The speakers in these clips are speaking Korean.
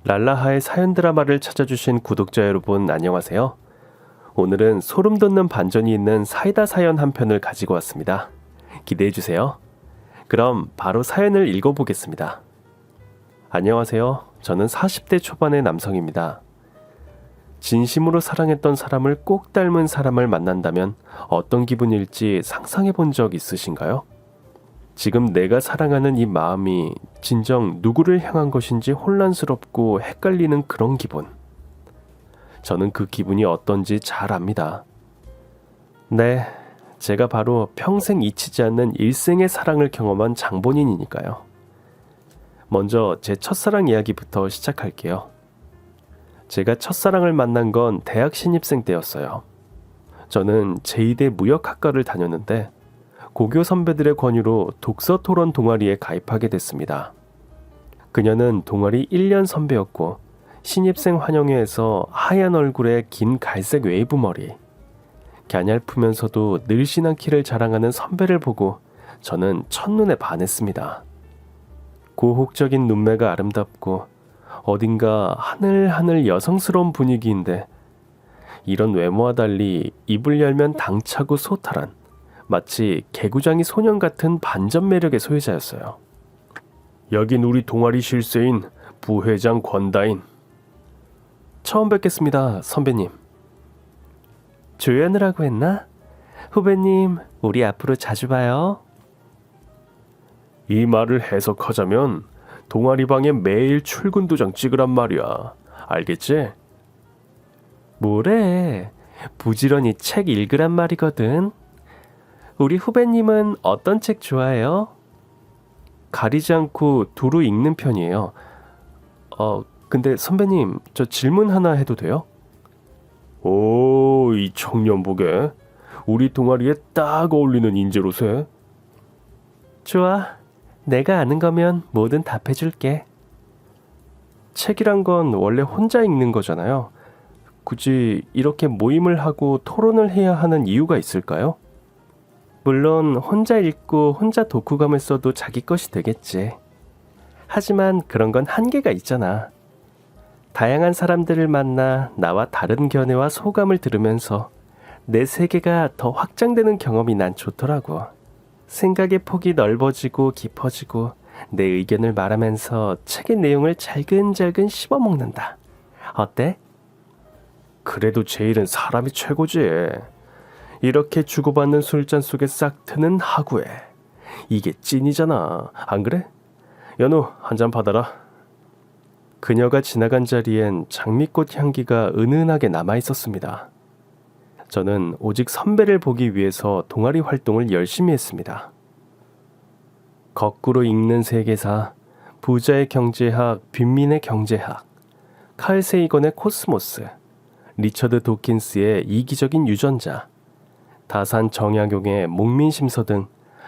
랄라하의 사연 드라마를 찾아주신 구독자 여러분 안녕하세요. 오늘은 소름 돋는 반전이 있는 사이다 사연 한 편을 가지고 왔습니다. 기대해주세요. 그럼 바로 사연을 읽어보겠습니다. 안녕하세요. 저는 40대 초반의 남성입니다. 진심으로 사랑했던 사람을 꼭 닮은 사람을 만난다면 어떤 기분일지 상상해 본 적 있으신가요? 지금 내가 사랑하는 이 마음이 진정 누구를 향한 것인지 혼란스럽고 헷갈리는 그런 기분. 저는 그 기분이 어떤지 잘 압니다. 네, 제가 바로 평생 잊히지 않는 일생의 사랑을 경험한 장본인이니까요. 먼저 제 첫사랑 이야기부터 시작할게요. 제가 첫사랑을 만난 건 대학 신입생 때였어요. 저는 제2대 무역학과를 다녔는데 고교 선배들의 권유로 독서 토론 동아리에 가입하게 됐습니다. 그녀는 동아리 1년 선배였고 신입생 환영회에서 하얀 얼굴에 긴 갈색 웨이브 머리, 갸냘프면서도 늘씬한 키를 자랑하는 선배를 보고 저는 첫눈에 반했습니다. 고혹적인 눈매가 아름답고 어딘가 하늘하늘 여성스러운 분위기인데 이런 외모와 달리 입을 열면 당차고 소탈한 마치 개구장이 소년 같은 반전 매력의 소유자였어요. 여긴 우리 동아리 실세인 부회장 권다인. 처음 뵙겠습니다, 선배님. 조연을 하고 했나? 후배님, 우리 앞으로 자주 봐요. 이 말을 해석하자면 동아리방에 매일 출근 도장 찍으란 말이야. 알겠지? 뭐래? 부지런히 책 읽으란 말이거든. 우리 후배님은 어떤 책 좋아해요? 가리지 않고 두루 읽는 편이에요. 근데 선배님, 저 질문 하나 해도 돼요? 오, 이 청년 보게. 우리 동아리에 딱 어울리는 인재로세. 좋아. 내가 아는 거면 뭐든 답해줄게. 책이란 건 원래 혼자 읽는 거잖아요. 굳이 이렇게 모임을 하고 토론을 해야 하는 이유가 있을까요? 물론 혼자 읽고 혼자 독후감을 써도 자기 것이 되겠지. 하지만 그런 건 한계가 있잖아. 다양한 사람들을 만나 나와 다른 견해와 소감을 들으면서 내 세계가 더 확장되는 경험이 난 좋더라고. 생각의 폭이 넓어지고 깊어지고 내 의견을 말하면서 책의 내용을 잘근잘근 씹어먹는다. 어때? 그래도 제일은 사람이 최고지. 이렇게 주고받는 술잔 속에 싹 트는 하구에 이게 찐이잖아. 안 그래? 연우, 한 잔 받아라. 그녀가 지나간 자리엔 장미꽃 향기가 은은하게 남아있었습니다. 저는 오직 선배를 보기 위해서 동아리 활동을 열심히 했습니다. 거꾸로 읽는 세계사, 부자의 경제학, 빈민의 경제학, 칼 세이건의 코스모스, 리처드 도킨스의 이기적인 유전자, 다산 정약용의 목민심서 등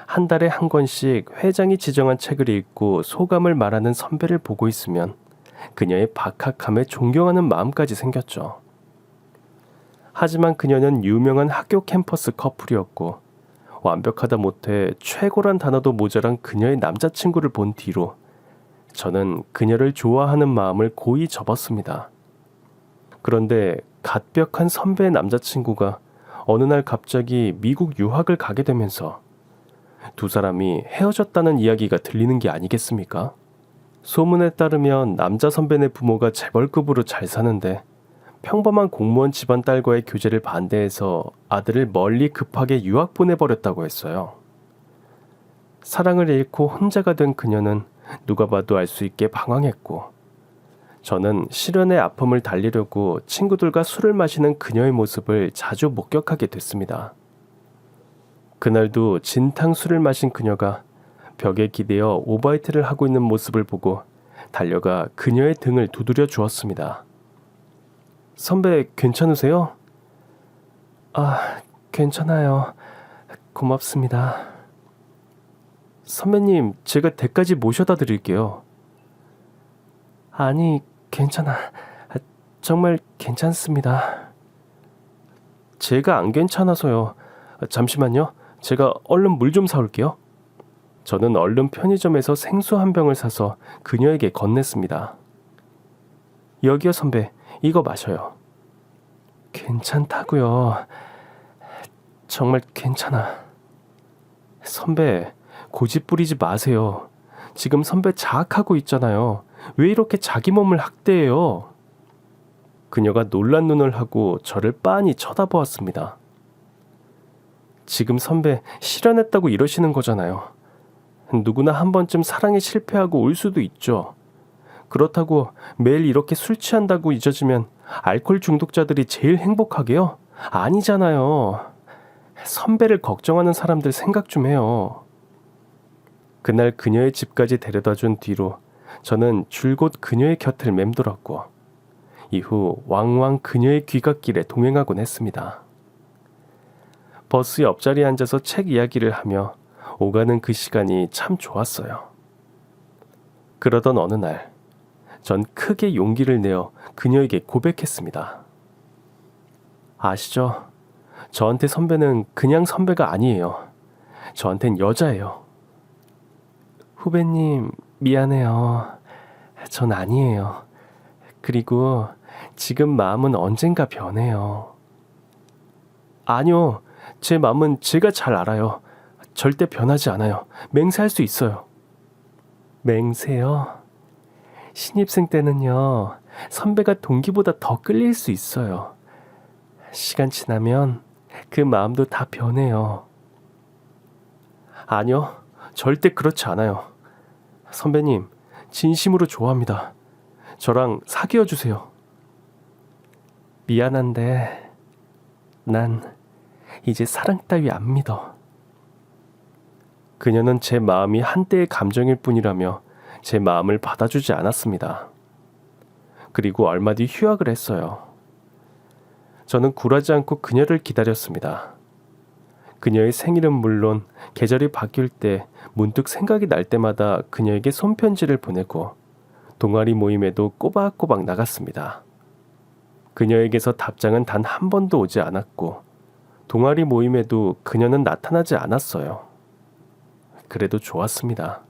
한 달에 한 권씩 회장이 지정한 책을 읽고 소감을 말하는 선배를 보고 있으면 그녀의 박학함에 존경하는 마음까지 생겼죠. 하지만 그녀는 유명한 학교 캠퍼스 커플이었고 완벽하다 못해 최고란 단어도 모자란 그녀의 남자친구를 본 뒤로 저는 그녀를 좋아하는 마음을 고이 접었습니다. 그런데 갓벽한 선배의 남자친구가 어느 날 갑자기 미국 유학을 가게 되면서 두 사람이 헤어졌다는 이야기가 들리는 게 아니겠습니까? 소문에 따르면 남자 선배네 부모가 재벌급으로 잘 사는데 평범한 공무원 집안 딸과의 교제를 반대해서 아들을 멀리 급하게 유학 보내버렸다고 했어요. 사랑을 잃고 혼자가 된 그녀는 누가 봐도 알 수 있게 방황했고 저는 시련의 아픔을 달래려고 친구들과 술을 마시는 그녀의 모습을 자주 목격하게 됐습니다. 그날도 진탕 술을 마신 그녀가 벽에 기대어 오바이트를 하고 있는 모습을 보고 달려가 그녀의 등을 두드려 주었습니다. 선배 괜찮으세요? 아, 괜찮아요. 고맙습니다. 선배님, 제가 댁까지 모셔다 드릴게요. 아니, 괜찮아. 정말 괜찮습니다. 제가 안 괜찮아서요. 잠시만요. 제가 얼른 물 좀 사올게요. 저는 얼른 편의점에서 생수 한 병을 사서 그녀에게 건넸습니다. 여기요 선배, 이거 마셔요. 괜찮다고요. 정말 괜찮아. 선배, 고집 부리지 마세요. 지금 선배 자학하고 있잖아요. 왜 이렇게 자기 몸을 학대해요? 그녀가 놀란 눈을 하고 저를 빤히 쳐다보았습니다. 지금 선배 실현했다고 이러시는 거잖아요. 누구나 한 번쯤 사랑에 실패하고 울 수도 있죠. 그렇다고 매일 이렇게 술 취한다고 잊어지면 알코올 중독자들이 제일 행복하게요? 아니잖아요. 선배를 걱정하는 사람들 생각 좀 해요. 그날 그녀의 집까지 데려다 준 뒤로 저는 줄곧 그녀의 곁을 맴돌았고 이후 왕왕 그녀의 귀갓길에 동행하곤 했습니다. 버스 옆자리에 앉아서 책 이야기를 하며 오가는 그 시간이 참 좋았어요. 그러던 어느 날, 전 크게 용기를 내어 그녀에게 고백했습니다. 아시죠? 저한테 선배는 그냥 선배가 아니에요. 저한텐 여자예요. 후배님, 미안해요. 전 아니에요. 그리고 지금 마음은 언젠가 변해요. 아니요. 제 마음은 제가 잘 알아요. 절대 변하지 않아요. 맹세할 수 있어요. 맹세요? 신입생 때는요, 선배가 동기보다 더 끌릴 수 있어요. 시간 지나면 그 마음도 다 변해요. 아니요, 절대 그렇지 않아요. 선배님, 진심으로 좋아합니다. 저랑 사귀어 주세요. 미안한데, 난 이제 사랑 따위 안 믿어. 그녀는 제 마음이 한때의 감정일 뿐이라며 제 마음을 받아주지 않았습니다. 그리고 얼마 뒤 휴학을 했어요. 저는 굴하지 않고 그녀를 기다렸습니다. 그녀의 생일은 물론 계절이 바뀔 때 문득 생각이 날 때마다 그녀에게 손편지를 보내고 동아리 모임에도 꼬박꼬박 나갔습니다. 그녀에게서 답장은 단 한 번도 오지 않았고 동아리 모임에도 그녀는 나타나지 않았어요. 그래도 좋았습니다.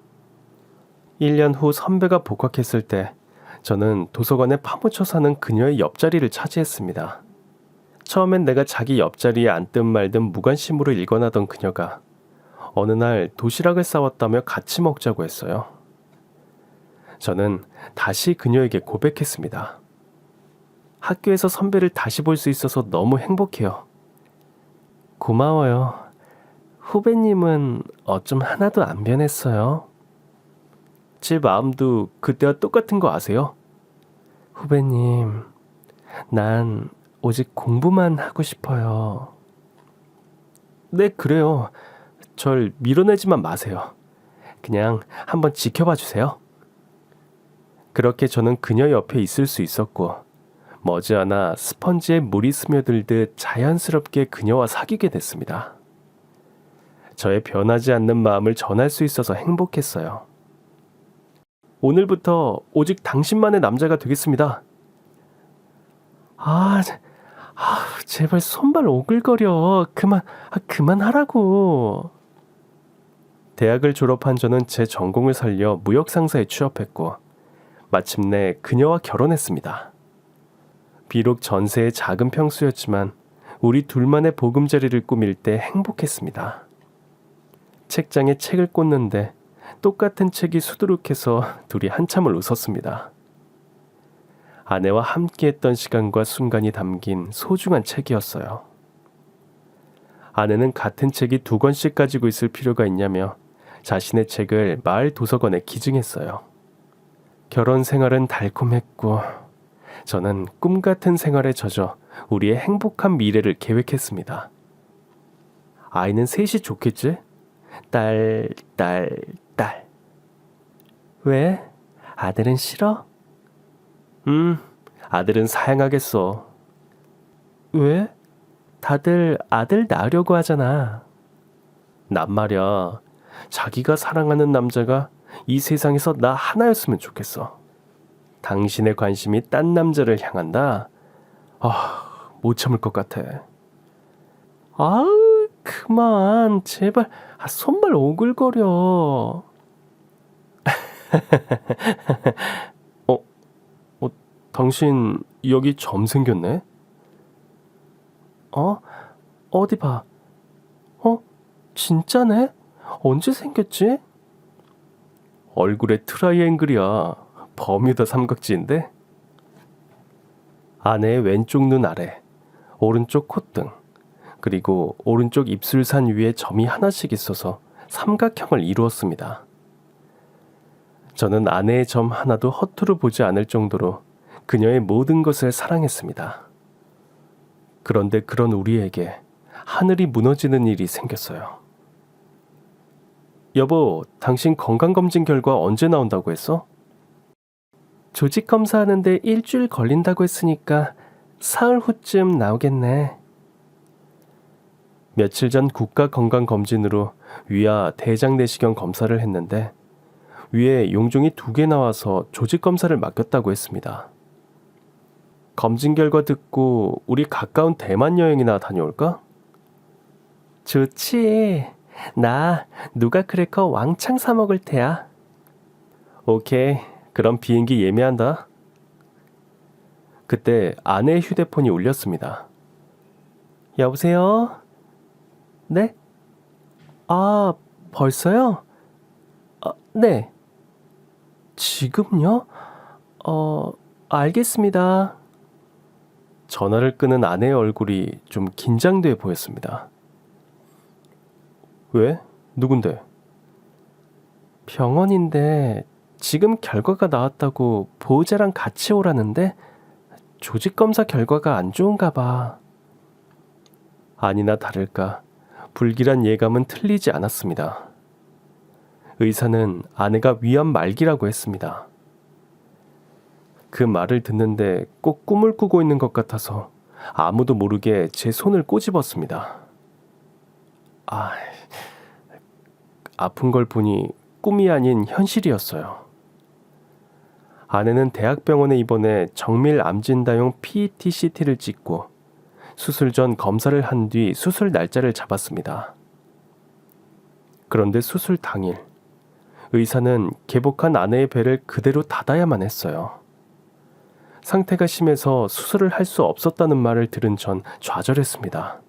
1년 후 선배가 복학했을 때 저는 도서관에 파묻혀 사는 그녀의 옆자리를 차지했습니다. 처음엔 내가 자기 옆자리에 앉든 말든 무관심으로 일관하던 그녀가 어느 날 도시락을 싸왔다며 같이 먹자고 했어요. 저는 다시 그녀에게 고백했습니다. 학교에서 선배를 다시 볼 수 있어서 너무 행복해요. 고마워요. 후배님은 어쩜 하나도 안 변했어요. 제 마음도 그때와 똑같은 거 아세요? 후배님, 난 오직 공부만 하고 싶어요. 네, 그래요. 절 밀어내지만 마세요. 그냥 한번 지켜봐 주세요. 그렇게 저는 그녀 옆에 있을 수 있었고 머지않아 스펀지에 물이 스며들듯 자연스럽게 그녀와 사귀게 됐습니다. 저의 변하지 않는 마음을 전할 수 있어서 행복했어요. 오늘부터 오직 당신만의 남자가 되겠습니다. 제발 손발 오글거려. 그만하라고. 대학을 졸업한 저는 제 전공을 살려 무역상사에 취업했고 마침내 그녀와 결혼했습니다. 비록 전세의 작은 평수였지만 우리 둘만의 보금자리를 꾸밀 때 행복했습니다. 책장에 책을 꽂는데 똑같은 책이 수두룩해서 둘이 한참을 웃었습니다. 아내와 함께했던 시간과 순간이 담긴 소중한 책이었어요. 아내는 같은 책이 2권씩 가지고 있을 필요가 있냐며 자신의 책을 마을 도서관에 기증했어요. 결혼 생활은 달콤했고 저는 꿈같은 생활에 젖어 우리의 행복한 미래를 계획했습니다. 아이는 셋이 좋겠지? 딸. 왜? 아들은 싫어? 아들은 사양하겠어. 왜? 다들 아들 낳으려고 하잖아. 난 말이야. 자기가 사랑하는 남자가 이 세상에서 나 하나였으면 좋겠어. 당신의 관심이 딴 남자를 향한다? 못 참을 것 같아. 그만. 제발. 손발 오글거려. 당신 여기 점 생겼네? 어? 어디 봐. 어? 진짜네? 언제 생겼지? 얼굴에 트라이앵글이야. 버뮤다 삼각지인데? 아내의 왼쪽 눈 아래, 오른쪽 콧등, 그리고 오른쪽 입술산 위에 점이 하나씩 있어서 삼각형을 이루었습니다. 저는 아내의 점 하나도 허투루 보지 않을 정도로 그녀의 모든 것을 사랑했습니다. 그런데 그런 우리에게 하늘이 무너지는 일이 생겼어요. 여보, 당신 건강검진 결과 언제 나온다고 했어? 조직 검사하는데 일주일 걸린다고 했으니까 사흘 후쯤 나오겠네. 며칠 전 국가건강검진으로 위와 대장 내시경 검사를 했는데 위에 용종이 2개 나와서 조직검사를 맡겼다고 했습니다. 검진 결과 듣고 우리 가까운 대만 여행이나 다녀올까? 좋지. 나 누가 크래커 왕창 사 먹을 테야. 오케이, 그럼 비행기 예매한다. 그때 아내의 휴대폰이 울렸습니다. 여보세요? 네? 아, 벌써요? 네. 지금요? 알겠습니다. 전화를 끄는 아내의 얼굴이 좀 긴장돼 보였습니다. 왜? 누군데? 병원인데 지금 결과가 나왔다고 보호자랑 같이 오라는데 조직검사 결과가 안 좋은가 봐. 아니나 다를까 불길한 예감은 틀리지 않았습니다. 의사는 아내가 위암 말기라고 했습니다. 그 말을 듣는데 꼭 꿈을 꾸고 있는 것 같아서 아무도 모르게 제 손을 꼬집었습니다. 아픈 걸 보니 꿈이 아닌 현실이었어요. 아내는 대학병원에 입원해 정밀 암진단용 PET-CT를 찍고 수술 전 검사를 한 뒤 수술 날짜를 잡았습니다. 그런데 수술 당일 의사는 개복한 아내의 배를 그대로 닫아야만 했어요. 상태가 심해서 수술을 할 수 없었다는 말을 들은 전 좌절했습니다.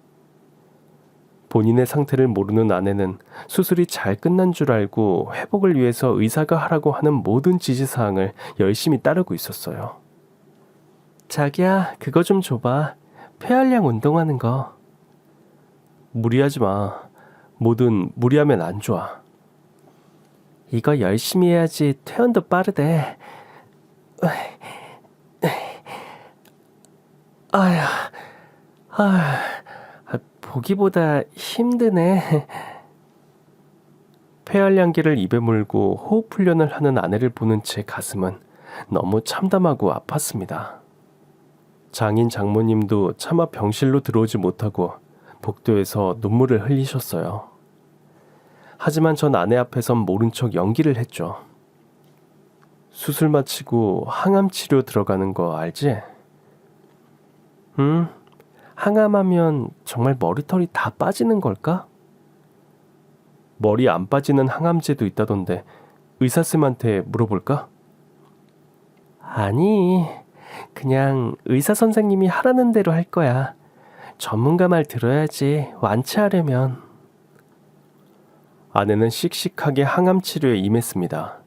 본인의 상태를 모르는 아내는 수술이 잘 끝난 줄 알고 회복을 위해서 의사가 하라고 하는 모든 지시사항을 열심히 따르고 있었어요. 자기야, 그거 좀 줘봐. 폐활량 운동하는 거. 무리하지 마. 뭐든 무리하면 안 좋아. 이거 열심히 해야지 퇴원도 빠르대. 보기보다 힘드네. 폐활량계를 입에 물고 호흡 훈련을 하는 아내를 보는 제 가슴은 너무 참담하고 아팠습니다. 장인 장모님도 차마 병실로 들어오지 못하고 복도에서 눈물을 흘리셨어요. 하지만 전 아내 앞에선 모른 척 연기를 했죠. 수술 마치고 항암 치료 들어가는 거 알지? 응? 항암하면 정말 머리털이 다 빠지는 걸까? 머리 안 빠지는 항암제도 있다던데 의사쌤한테 물어볼까? 아니, 그냥 의사 선생님이 하라는 대로 할 거야. 전문가 말 들어야지, 완치하려면. 아내는 씩씩하게 항암 치료에 임했습니다.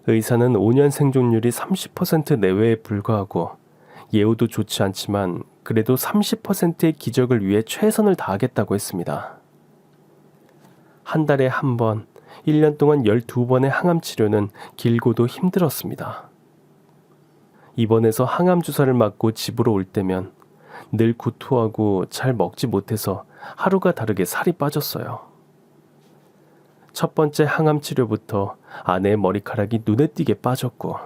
의사는 5년 생존율이 30% 내외에 불과하고 예후도 좋지 않지만 그래도 30%의 기적을 위해 최선을 다하겠다고 했습니다. 한 달에 한 번, 1년 동안 12번의 항암 치료는 길고도 힘들었습니다. 입원해서 항암 주사를 맞고 집으로 올 때면 늘 구토하고 잘 먹지 못해서 하루가 다르게 살이 빠졌어요. 첫 번째 항암 치료부터 아내의 머리카락이 눈에 띄게 빠졌고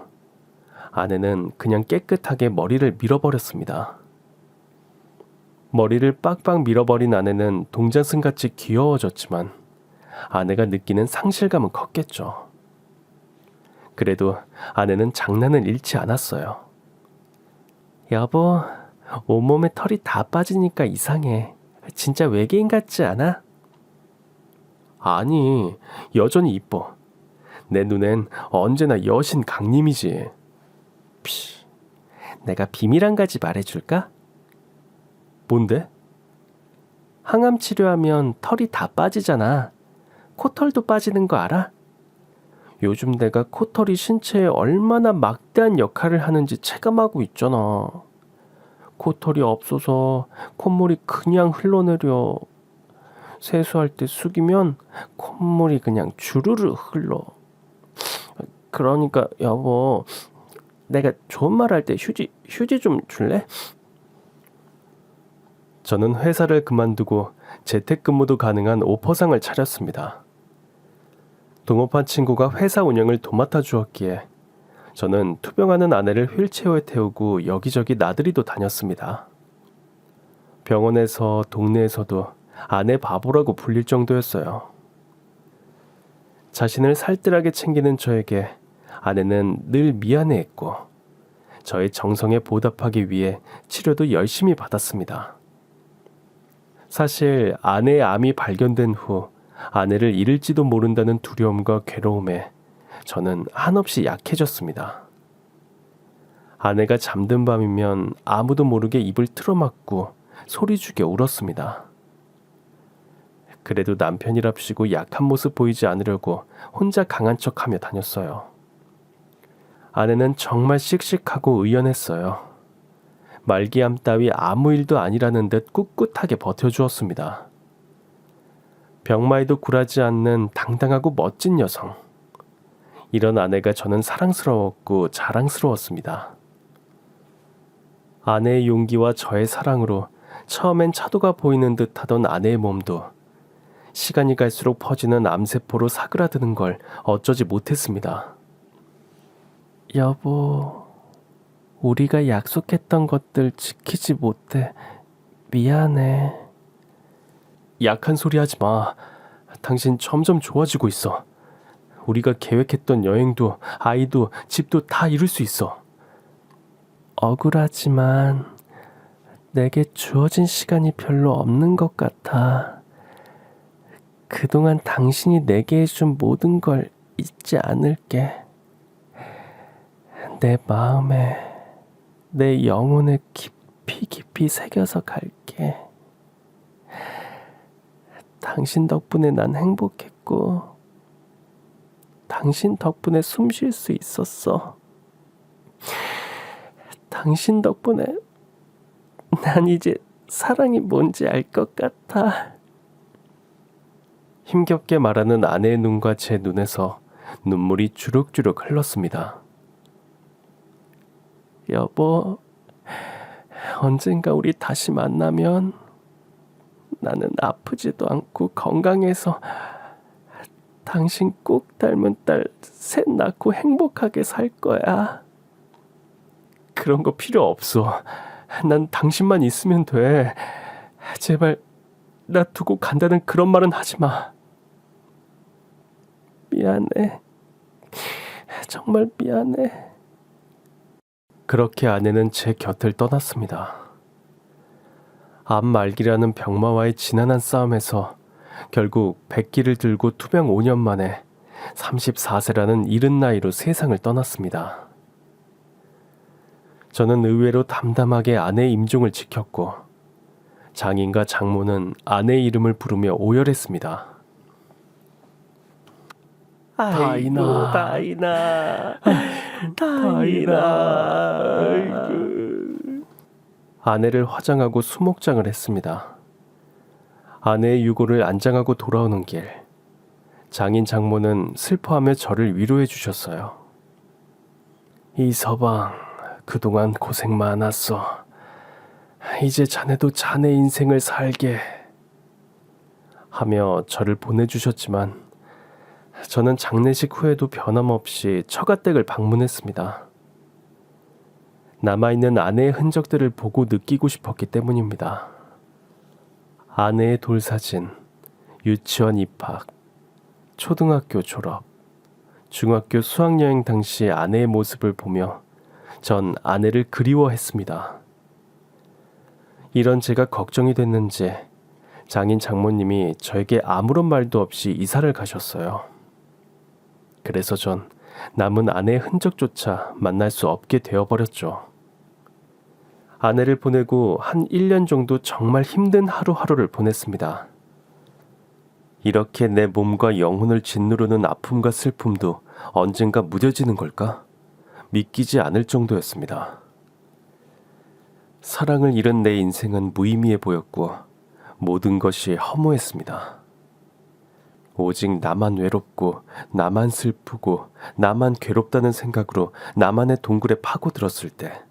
아내는 그냥 깨끗하게 머리를 밀어버렸습니다. 머리를 빡빡 밀어버린 아내는 동자승같이 귀여워졌지만 아내가 느끼는 상실감은 컸겠죠. 그래도 아내는 장난을 잃지 않았어요. 여보, 온몸에 털이 다 빠지니까 이상해. 진짜 외계인 같지 않아? 아니, 여전히 이뻐. 내 눈엔 언제나 여신 강림이지. 내가 비밀 한 가지 말해줄까? 뭔데? 항암 치료하면 털이 다 빠지잖아. 코털도 빠지는 거 알아? 요즘 내가 코털이 신체에 얼마나 막대한 역할을 하는지 체감하고 있잖아. 코털이 없어서 콧물이 그냥 흘러내려. 세수할 때 숙이면 콧물이 그냥 주르르 흘러. 그러니까 여보, 내가 좋은 말 할 때 휴지 좀 줄래? 저는 회사를 그만두고 재택근무도 가능한 오퍼상을 차렸습니다. 동업한 친구가 회사 운영을 도맡아 주었기에 저는 투병하는 아내를 휠체어에 태우고 여기저기 나들이도 다녔습니다. 병원에서 동네에서도 아내 바보라고 불릴 정도였어요. 자신을 살뜰하게 챙기는 저에게 아내는 늘 미안해했고 저의 정성에 보답하기 위해 치료도 열심히 받았습니다. 사실 아내의 암이 발견된 후 아내를 잃을지도 모른다는 두려움과 괴로움에 저는 한없이 약해졌습니다. 아내가 잠든 밤이면 아무도 모르게 입을 틀어막고 소리죽여 울었습니다. 그래도 남편이랍시고 약한 모습 보이지 않으려고 혼자 강한 척하며 다녔어요. 아내는 정말 씩씩하고 의연했어요. 말기암 따위 아무 일도 아니라는 듯 꿋꿋하게 버텨주었습니다. 병마에도 굴하지 않는 당당하고 멋진 여성. 이런 아내가 저는 사랑스러웠고 자랑스러웠습니다. 아내의 용기와 저의 사랑으로 처음엔 차도가 보이는 듯 하던 아내의 몸도 시간이 갈수록 퍼지는 암세포로 사그라드는 걸 어쩌지 못했습니다. 여보, 우리가 약속했던 것들 지키지 못해 미안해. 약한 소리 하지 마. 당신 점점 좋아지고 있어. 우리가 계획했던 여행도 아이도 집도 다 이룰 수 있어. 억울하지만 내게 주어진 시간이 별로 없는 것 같아. 그동안 당신이 내게 해준 모든 걸 잊지 않을게. 내 마음에, 내 영혼에 깊이 깊이 새겨서 갈게. 당신 덕분에 난 행복했고, 당신 덕분에 숨 쉴 수 있었어. 당신 덕분에 난 이제 사랑이 뭔지 알 것 같아. 힘겹게 말하는 아내의 눈과 제 눈에서 눈물이 주룩주룩 흘렀습니다. 여보, 언젠가 우리 다시 만나면 나는 아프지도 않고 건강해서 당신 꼭 닮은 딸 셋 낳고 행복하게 살 거야. 그런 거 필요 없어. 난 당신만 있으면 돼. 제발 나 두고 간다는 그런 말은 하지 마. 미안해. 정말 미안해. 그렇게 아내는 제 곁을 떠났습니다. 암 말기라는 병마와의 지난한 싸움에서 결국 백기를 들고 투병 5년 만에 34세라는 이른 나이로 세상을 떠났습니다. 저는 의외로 담담하게 아내의 임종을 지켰고 장인과 장모는 아내의 이름을 부르며 오열했습니다. 다인아, 다인아, 다인아. 아내를 화장하고 수목장을 했습니다. 아내의 유고를 안장하고 돌아오는 길, 장인 장모는 슬퍼하며 저를 위로해 주셨어요. 이서방, 그동안 고생 많았어. 이제 자네도 자네 인생을 살게 하며 저를 보내주셨지만 저는 장례식 후에도 변함없이 처가댁을 방문했습니다. 남아있는 아내의 흔적들을 보고 느끼고 싶었기 때문입니다. 아내의 돌사진, 유치원 입학, 초등학교 졸업, 중학교 수학여행 당시 아내의 모습을 보며 전 아내를 그리워했습니다. 이런 제가 걱정이 됐는지 장인 장모님이 저에게 아무런 말도 없이 이사를 가셨어요. 그래서 전 남은 아내의 흔적조차 만날 수 없게 되어버렸죠. 아내를 보내고 한 1년 정도 정말 힘든 하루하루를 보냈습니다. 이렇게 내 몸과 영혼을 짓누르는 아픔과 슬픔도 언젠가 무뎌지는 걸까? 믿기지 않을 정도였습니다. 사랑을 잃은 내 인생은 무의미해 보였고 모든 것이 허무했습니다. 오직 나만 외롭고 나만 슬프고 나만 괴롭다는 생각으로 나만의 동굴에 파고들었을 때,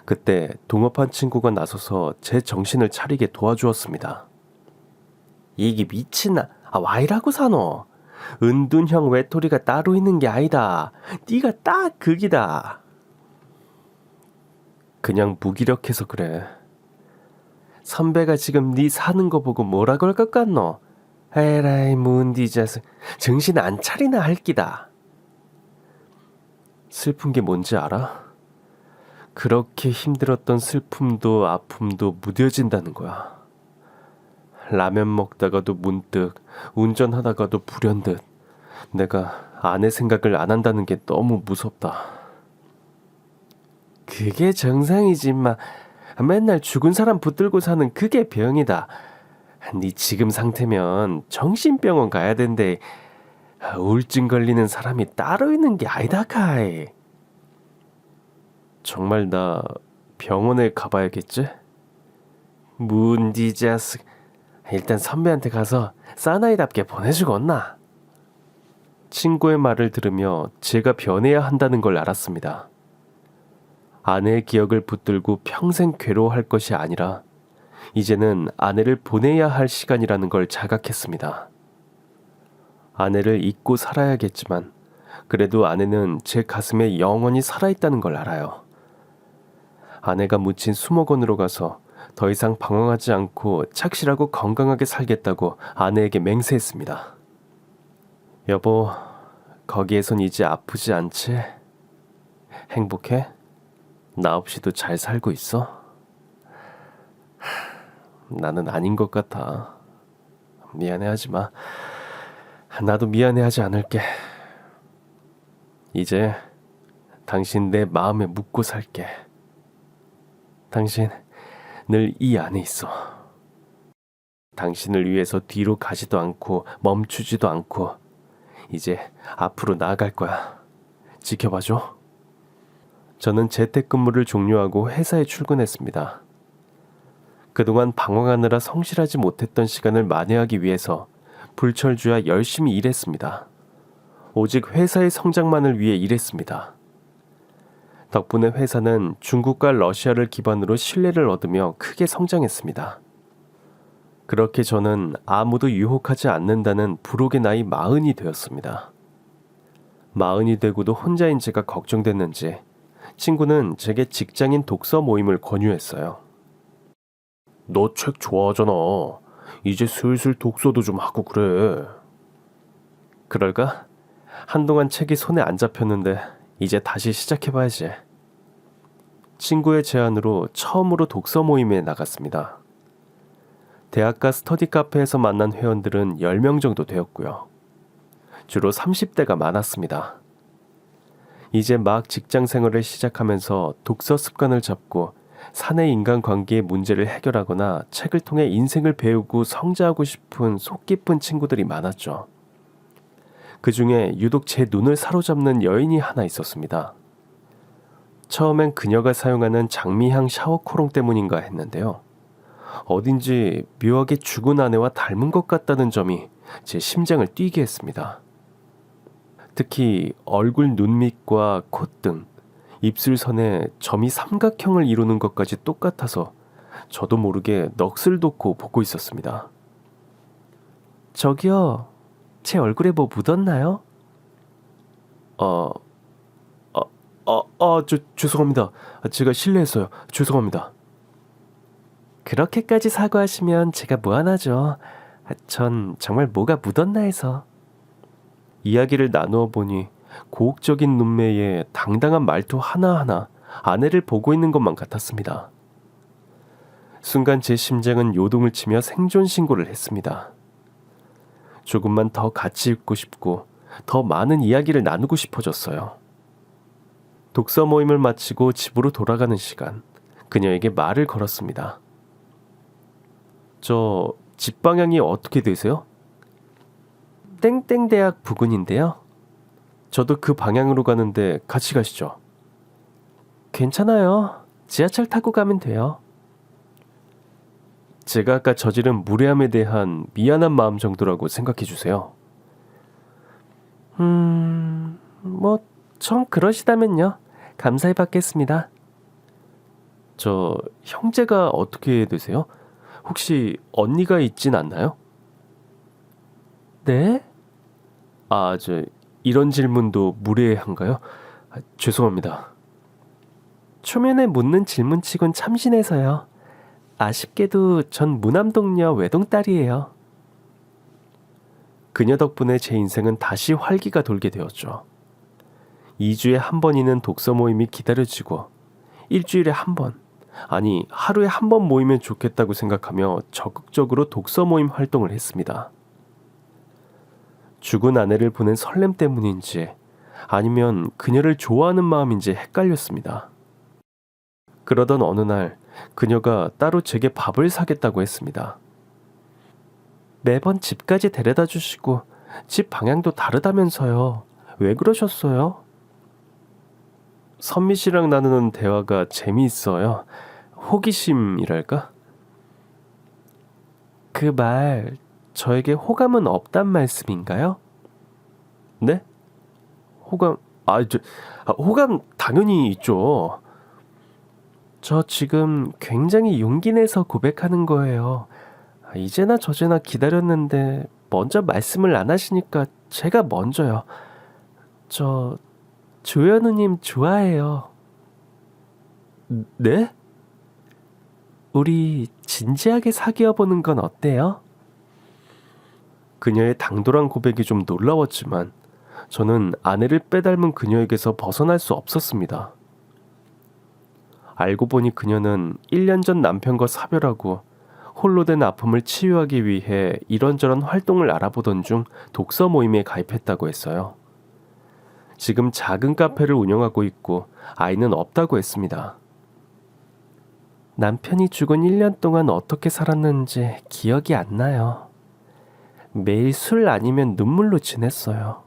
그때 동업한 친구가 나서서 제 정신을 차리게 도와주었습니다. 이게 미친나? 와이라고 사노? 은둔형 외톨이가 따로 있는 게 아니다. 네가 딱 극이다. 그냥 무기력해서 그래. 선배가 지금 네 사는 거 보고 뭐라 그럴 것 같노? 에라이 문디 자스, 정신 안 차리나 할 끼다. 슬픈 게 뭔지 알아? 그렇게 힘들었던 슬픔도 아픔도 무뎌진다는 거야. 라면 먹다가도 문득, 운전하다가도 불현듯 내가 아내 생각을 안 한다는 게 너무 무섭다. 그게 정상이지 임마. 맨날 죽은 사람 붙들고 사는 그게 병이다. 네 지금 상태면 정신병원 가야 된대. 우울증 걸리는 사람이 따로 있는 게 아니다 카이. 정말 나 병원에 가봐야겠지? 문디자스. 일단 선배한테 가서 사나이답게 보내주겠나? 친구의 말을 들으며 제가 변해야 한다는 걸 알았습니다. 아내의 기억을 붙들고 평생 괴로워할 것이 아니라 이제는 아내를 보내야 할 시간이라는 걸 자각했습니다. 아내를 잊고 살아야겠지만 그래도 아내는 제 가슴에 영원히 살아있다는 걸 알아요. 아내가 묻힌 수목원으로 가서 더 이상 방황하지 않고 착실하고 건강하게 살겠다고 아내에게 맹세했습니다. 여보, 거기에선 이제 아프지 않지? 행복해? 나 없이도 잘 살고 있어? 나는 아닌 것 같아. 미안해하지 마. 나도 미안해하지 않을게. 이제 당신 내 마음에 묻고 살게. 당신 늘 이 안에 있어. 당신을 위해서 뒤로 가지도 않고 멈추지도 않고 이제 앞으로 나아갈 거야. 지켜봐줘. 저는 재택근무를 종료하고 회사에 출근했습니다. 그동안 방황하느라 성실하지 못했던 시간을 만회하기 위해서 불철주야 열심히 일했습니다. 오직 회사의 성장만을 위해 일했습니다. 덕분에 회사는 중국과 러시아를 기반으로 신뢰를 얻으며 크게 성장했습니다. 그렇게 저는 아무도 유혹하지 않는다는 불혹의 나이 40이 되었습니다. 40이 되고도 혼자인 제가 걱정됐는지 친구는 제게 직장인 독서 모임을 권유했어요. 너 책 좋아하잖아. 이제 슬슬 독서도 좀 하고 그래. 그럴까? 한동안 책이 손에 안 잡혔는데 이제 다시 시작해봐야지. 친구의 제안으로 처음으로 독서 모임에 나갔습니다. 대학가 스터디 카페에서 만난 회원들은 10명 정도 되었고요. 주로 30대가 많았습니다. 이제 막 직장 생활을 시작하면서 독서 습관을 잡고 사내 인간관계의 문제를 해결하거나 책을 통해 인생을 배우고 성장하고 싶은 속 깊은 친구들이 많았죠. 그 중에 유독 제 눈을 사로잡는 여인이 하나 있었습니다. 처음엔 그녀가 사용하는 장미향 샤워 코롱 때문인가 했는데요. 어딘지 묘하게 죽은 아내와 닮은 것 같다는 점이 제 심장을 뛰게 했습니다. 특히 얼굴 눈밑과 콧등, 입술선에 점이 삼각형을 이루는 것까지 똑같아서 저도 모르게 넋을 돋고 보고 있었습니다. 저기요, 제 얼굴에 뭐 묻었나요? 죄송합니다. 제가 실례했어요. 죄송합니다. 그렇게까지 사과하시면 제가 무안하죠. 전 정말 뭐가 묻었나 해서. 이야기를 나누어 보니 고혹적인 눈매에 당당한 말투 하나하나 아내를 보고 있는 것만 같았습니다. 순간 제 심장은 요동을 치며 생존 신고를 했습니다. 조금만 더 같이 있고 싶고 더 많은 이야기를 나누고 싶어졌어요. 독서 모임을 마치고 집으로 돌아가는 시간, 그녀에게 말을 걸었습니다. 저 집 방향이 어떻게 되세요? 땡땡대학 부근인데요. 저도 그 방향으로 가는데 같이 가시죠. 괜찮아요. 지하철 타고 가면 돼요. 제가 아까 저지른 무례함에 대한 미안한 마음 정도라고 생각해 주세요. 뭐, 좀 그러시다면요. 감사히 받겠습니다. 저 형제가 어떻게 되세요? 혹시 언니가 있진 않나요? 네? 이런 질문도 무례한가요? 죄송합니다. 초면에 묻는 질문치곤 참신해서요. 아쉽게도 전 무남동녀 외동딸이에요. 그녀 덕분에 제 인생은 다시 활기가 돌게 되었죠. 2주에 한 번이는 독서 모임이 기다려지고 일주일에 한 번, 아니 하루에 한 번 모이면 좋겠다고 생각하며 적극적으로 독서 모임 활동을 했습니다. 죽은 아내를 보낸 설렘 때문인지 아니면 그녀를 좋아하는 마음인지 헷갈렸습니다. 그러던 어느 날 그녀가 따로 제게 밥을 사겠다고 했습니다. 매번 집까지 데려다 주시고 집 방향도 다르다면서요. 왜 그러셨어요? 선미 씨랑 나누는 대화가 재미있어요. 호기심이랄까? 그 말 저에게 호감은 없단 말씀인가요? 네? 호감 호감 당연히 있죠. 저 지금 굉장히 용기 내서 고백하는 거예요. 이제나 저제나 기다렸는데 먼저 말씀을 안 하시니까 제가 먼저요. 저 조현우님 좋아해요. 네? 우리 진지하게 사귀어보는 건 어때요? 그녀의 당돌한 고백이 좀 놀라웠지만 저는 아내를 빼닮은 그녀에게서 벗어날 수 없었습니다. 알고 보니 그녀는 1년 전 남편과 사별하고 홀로 된 아픔을 치유하기 위해 이런저런 활동을 알아보던 중 독서 모임에 가입했다고 했어요. 지금 작은 카페를 운영하고 있고 아이는 없다고 했습니다. 남편이 죽은 1년 동안 어떻게 살았는지 기억이 안 나요. 매일 술 아니면 눈물로 지냈어요.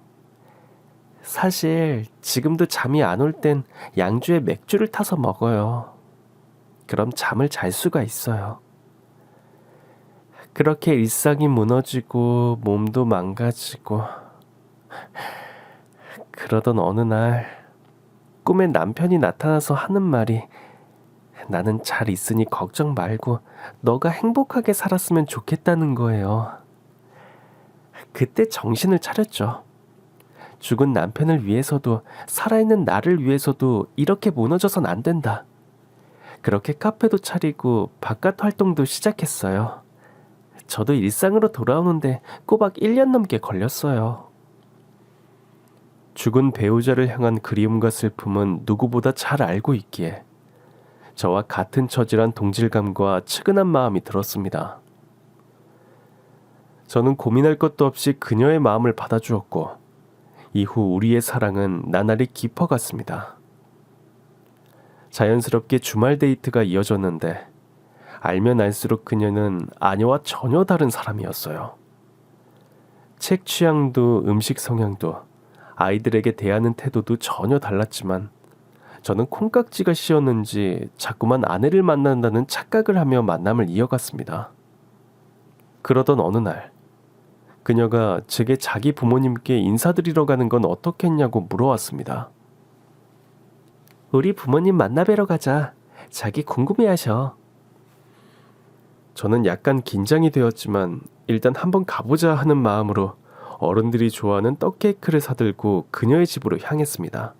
사실 지금도 잠이 안 올 땐 양주에 맥주를 타서 먹어요. 그럼 잠을 잘 수가 있어요. 그렇게 일상이 무너지고 몸도 망가지고 그러던 어느 날 꿈에 남편이 나타나서 하는 말이 나는 잘 있으니 걱정 말고 너가 행복하게 살았으면 좋겠다는 거예요. 그때 정신을 차렸죠. 죽은 남편을 위해서도 살아있는 나를 위해서도 이렇게 무너져선 안 된다. 그렇게 카페도 차리고 바깥 활동도 시작했어요. 저도 일상으로 돌아오는데 꼬박 1년 넘게 걸렸어요. 죽은 배우자를 향한 그리움과 슬픔은 누구보다 잘 알고 있기에 저와 같은 처지란 동질감과 측은한 마음이 들었습니다. 저는 고민할 것도 없이 그녀의 마음을 받아주었고 이후 우리의 사랑은 나날이 깊어갔습니다. 자연스럽게 주말 데이트가 이어졌는데 알면 알수록 그녀는 아내와 전혀 다른 사람이었어요. 책 취향도 음식 성향도 아이들에게 대하는 태도도 전혀 달랐지만 저는 콩깍지가 씌었는지 자꾸만 아내를 만난다는 착각을 하며 만남을 이어갔습니다. 그러던 어느 날 그녀가 제게 자기 부모님께 인사드리러 가는 건 어떻겠냐고 물어왔습니다. 우리 부모님 만나뵈러 가자. 자기 궁금해하셔. 저는 약간 긴장이 되었지만 일단 한번 가보자 하는 마음으로 어른들이 좋아하는 떡 케이크를 사들고 그녀의 집으로 향했습니다.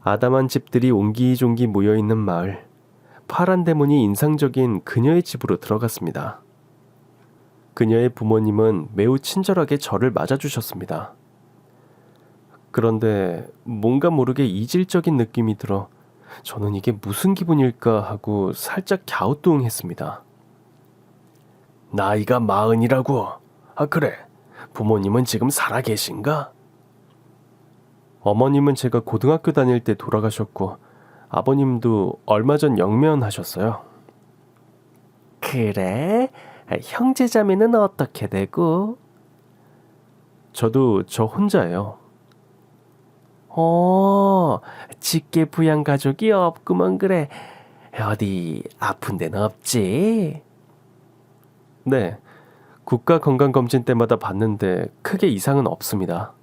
아담한 집들이 옹기종기 모여있는 마을, 파란 대문이 인상적인 그녀의 집으로 들어갔습니다. 그녀의 부모님은 매우 친절하게 저를 맞아주셨습니다. 그런데 뭔가 모르게 이질적인 느낌이 들어 저는 이게 무슨 기분일까 하고 살짝 갸우뚱했습니다. 나이가 40이라고? 그래. 부모님은 지금 살아계신가? 어머님은 제가 고등학교 다닐 때 돌아가셨고 아버님도 얼마 전 영면하셨어요. 그래? 형제자매는 어떻게 되고? 저도 저 혼자예요. 직계 부양 가족이 없구먼 그래. 어디 아픈 데는 없지? 네, 국가 건강검진 때마다 봤는데 크게 이상은 없습니다.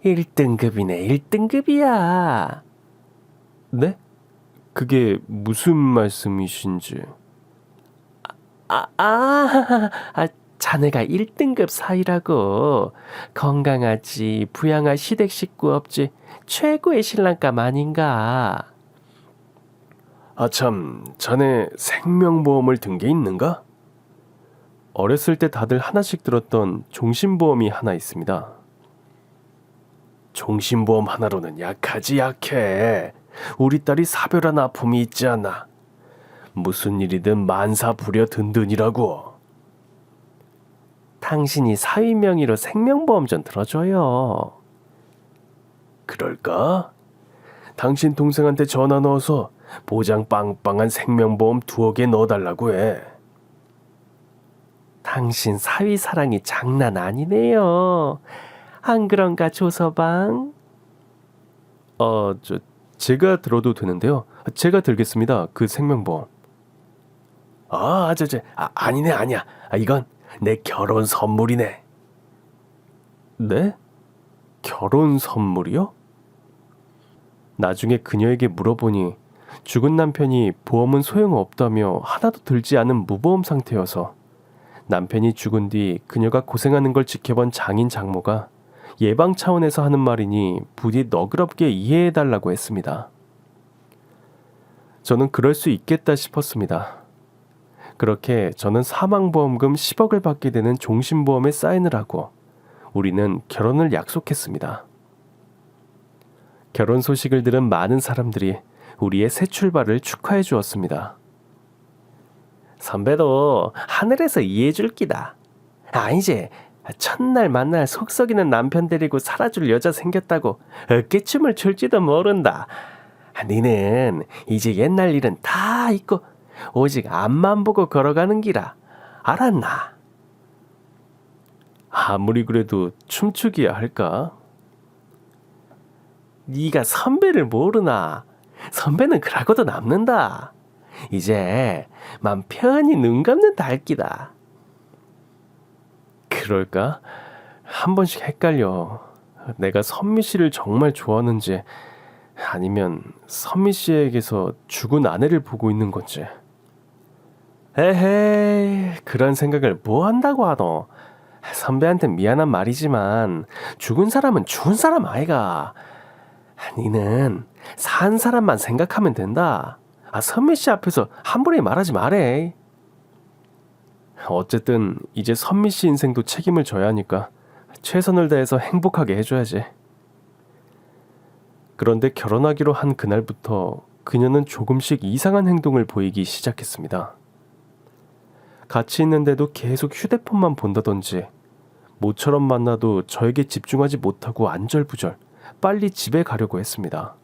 1등급이네, 1등급이야. 네? 그게 무슨 말씀이신지. 자네가 1등급 사이라고. 건강하지, 부양할 시댁 식구 없지. 최고의 신랑감 아닌가? 참, 자네 생명보험을 든 게 있는가? 어렸을 때 다들 하나씩 들었던 종신보험이 하나 있습니다. 종신보험 하나로는 약하지 약해. 우리 딸이 사별한 아픔이 있지 않나. 무슨 일이든 만사부려 든든이라고. 당신이 사위 명의로 생명보험 좀 들어줘요. 그럴까? 당신 동생한테 전화 넣어서 보장 빵빵한 생명보험 2억에 넣어달라고 해. 당신 사위 사랑이 장난 아니네요. 안 그런가 조서방? 제가 들어도 되는데요. 제가 들겠습니다. 그 생명보험. 아니네, 아니야. 이건 내 결혼 선물이네. 네? 결혼 선물이요? 나중에 그녀에게 물어보니 죽은 남편이 보험은 소용없다며 하나도 들지 않은 무보험 상태여서 남편이 죽은 뒤 그녀가 고생하는 걸 지켜본 장인 장모가 예방 차원에서 하는 말이니 부디 너그럽게 이해해달라고 했습니다. 저는 그럴 수 있겠다 싶었습니다. 그렇게 저는 사망보험금 10억을 받게 되는 종신보험에 사인을 하고 우리는 결혼을 약속했습니다. 결혼 소식을 들은 많은 사람들이 우리의 새 출발을 축하해 주었습니다. 선배도 하늘에서 이해해 줄 기다. 이제 첫날 만날 속 썩이는 남편 데리고 살아줄 여자 생겼다고 어깨춤을 출지도 모른다. 니는 이제 옛날 일은 다 잊고 오직 앞만 보고 걸어가는 기라. 알았나? 아무리 그래도 춤추기야 할까? 네가 선배를 모르나? 선배는 그러고도 남는다. 이제 맘 편히 눈 감는다 할 기다. 그럴까? 한 번씩 헷갈려. 내가 선미 씨를 정말 좋아하는지 아니면 선미 씨에게서 죽은 아내를 보고 있는 건지. 에헤이, 그런 생각을 뭐 한다고 하노. 선배한테 미안한 말이지만 죽은 사람은 죽은 사람 아이가. 니는 산 사람만 생각하면 된다. 선미 씨 앞에서 함부로 말하지 말해. 어쨌든 이제 선미 씨 인생도 책임을 져야 하니까 최선을 다해서 행복하게 해줘야지. 그런데 결혼하기로 한 그날부터 그녀는 조금씩 이상한 행동을 보이기 시작했습니다. 같이 있는데도 계속 휴대폰만 본다던지 모처럼 만나도 저에게 집중하지 못하고 안절부절 빨리 집에 가려고 했습니다.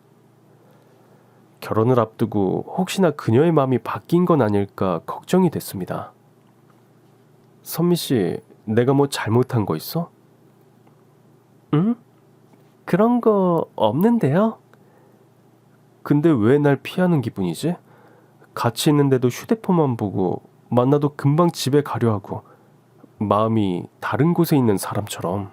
결혼을 앞두고 혹시나 그녀의 마음이 바뀐 건 아닐까 걱정이 됐습니다. 선미 씨, 내가 뭐 잘못한 거 있어? 응? 그런 거 없는데요? 근데 왜 날 피하는 기분이지? 같이 있는데도 휴대폰만 보고 만나도 금방 집에 가려 하고 마음이 다른 곳에 있는 사람처럼.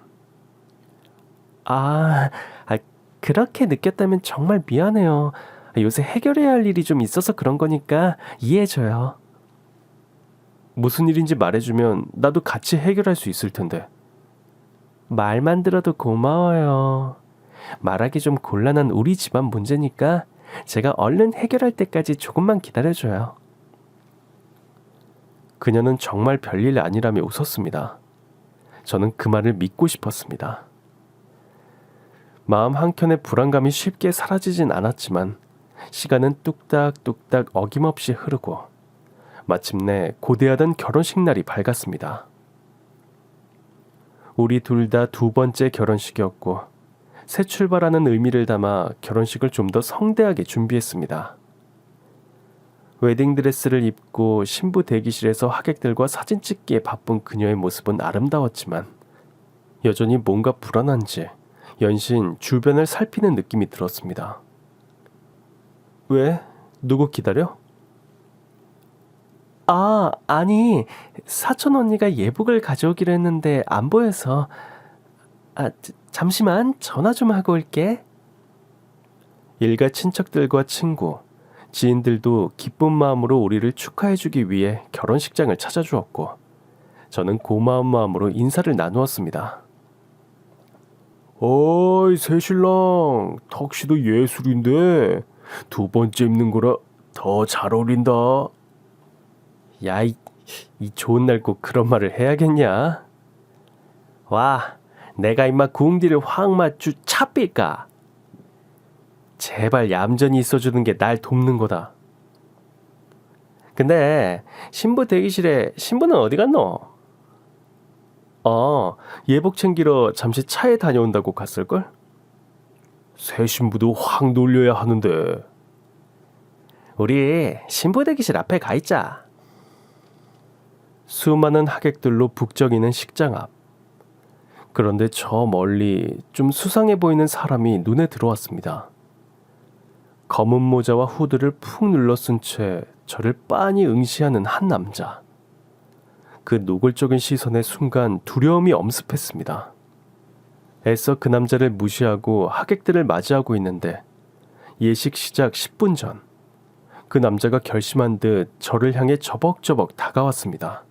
그렇게 느꼈다면 정말 미안해요. 요새 해결해야 할 일이 좀 있어서 그런 거니까 이해해줘요. 무슨 일인지 말해주면 나도 같이 해결할 수 있을 텐데. 말만 들어도 고마워요. 말하기 좀 곤란한 우리 집안 문제니까 제가 얼른 해결할 때까지 조금만 기다려줘요. 그녀는 정말 별일 아니라며 웃었습니다. 저는 그 말을 믿고 싶었습니다. 마음 한켠의 불안감이 쉽게 사라지진 않았지만 시간은 뚝딱뚝딱 어김없이 흐르고 마침내 고대하던 결혼식 날이 밝았습니다. 우리 둘 다 2번째 결혼식이었고 새 출발하는 의미를 담아 결혼식을 좀 더 성대하게 준비했습니다. 웨딩드레스를 입고 신부 대기실에서 하객들과 사진 찍기에 바쁜 그녀의 모습은 아름다웠지만 여전히 뭔가 불안한지 연신 주변을 살피는 느낌이 들었습니다. 왜? 누구 기다려? 아니, 사촌 언니가 예복을 가져오기로 했는데 안 보여서. 잠시만 전화 좀 하고 올게. 일가 친척들과 친구, 지인들도 기쁜 마음으로 우리를 축하해주기 위해 결혼식장을 찾아주었고 저는 고마운 마음으로 인사를 나누었습니다. 어이 새신랑, 턱시도 예술인데 두 번째 입는 거라 더 잘 어울린다. 야, 이 좋은 날 꼭 그런 말을 해야겠냐? 와, 내가 임마 궁디를 확 맞추 차삐까. 제발 얌전히 있어주는 게 날 돕는 거다. 근데 신부 대기실에 신부는 어디 갔노? 예복 챙기러 잠시 차에 다녀온다고 갔을걸? 새 신부도 확 놀려야 하는데. 우리 신부 대기실 앞에 가 있자. 수많은 하객들로 북적이는 식장 앞. 그런데 저 멀리 좀 수상해 보이는 사람이 눈에 들어왔습니다. 검은 모자와 후드를 푹 눌러쓴 채 저를 빤히 응시하는 한 남자. 그 노골적인 시선에 순간 두려움이 엄습했습니다. 애써 그 남자를 무시하고 하객들을 맞이하고 있는데 예식 시작 10분 전 그 남자가 결심한 듯 저를 향해 저벅저벅 다가왔습니다.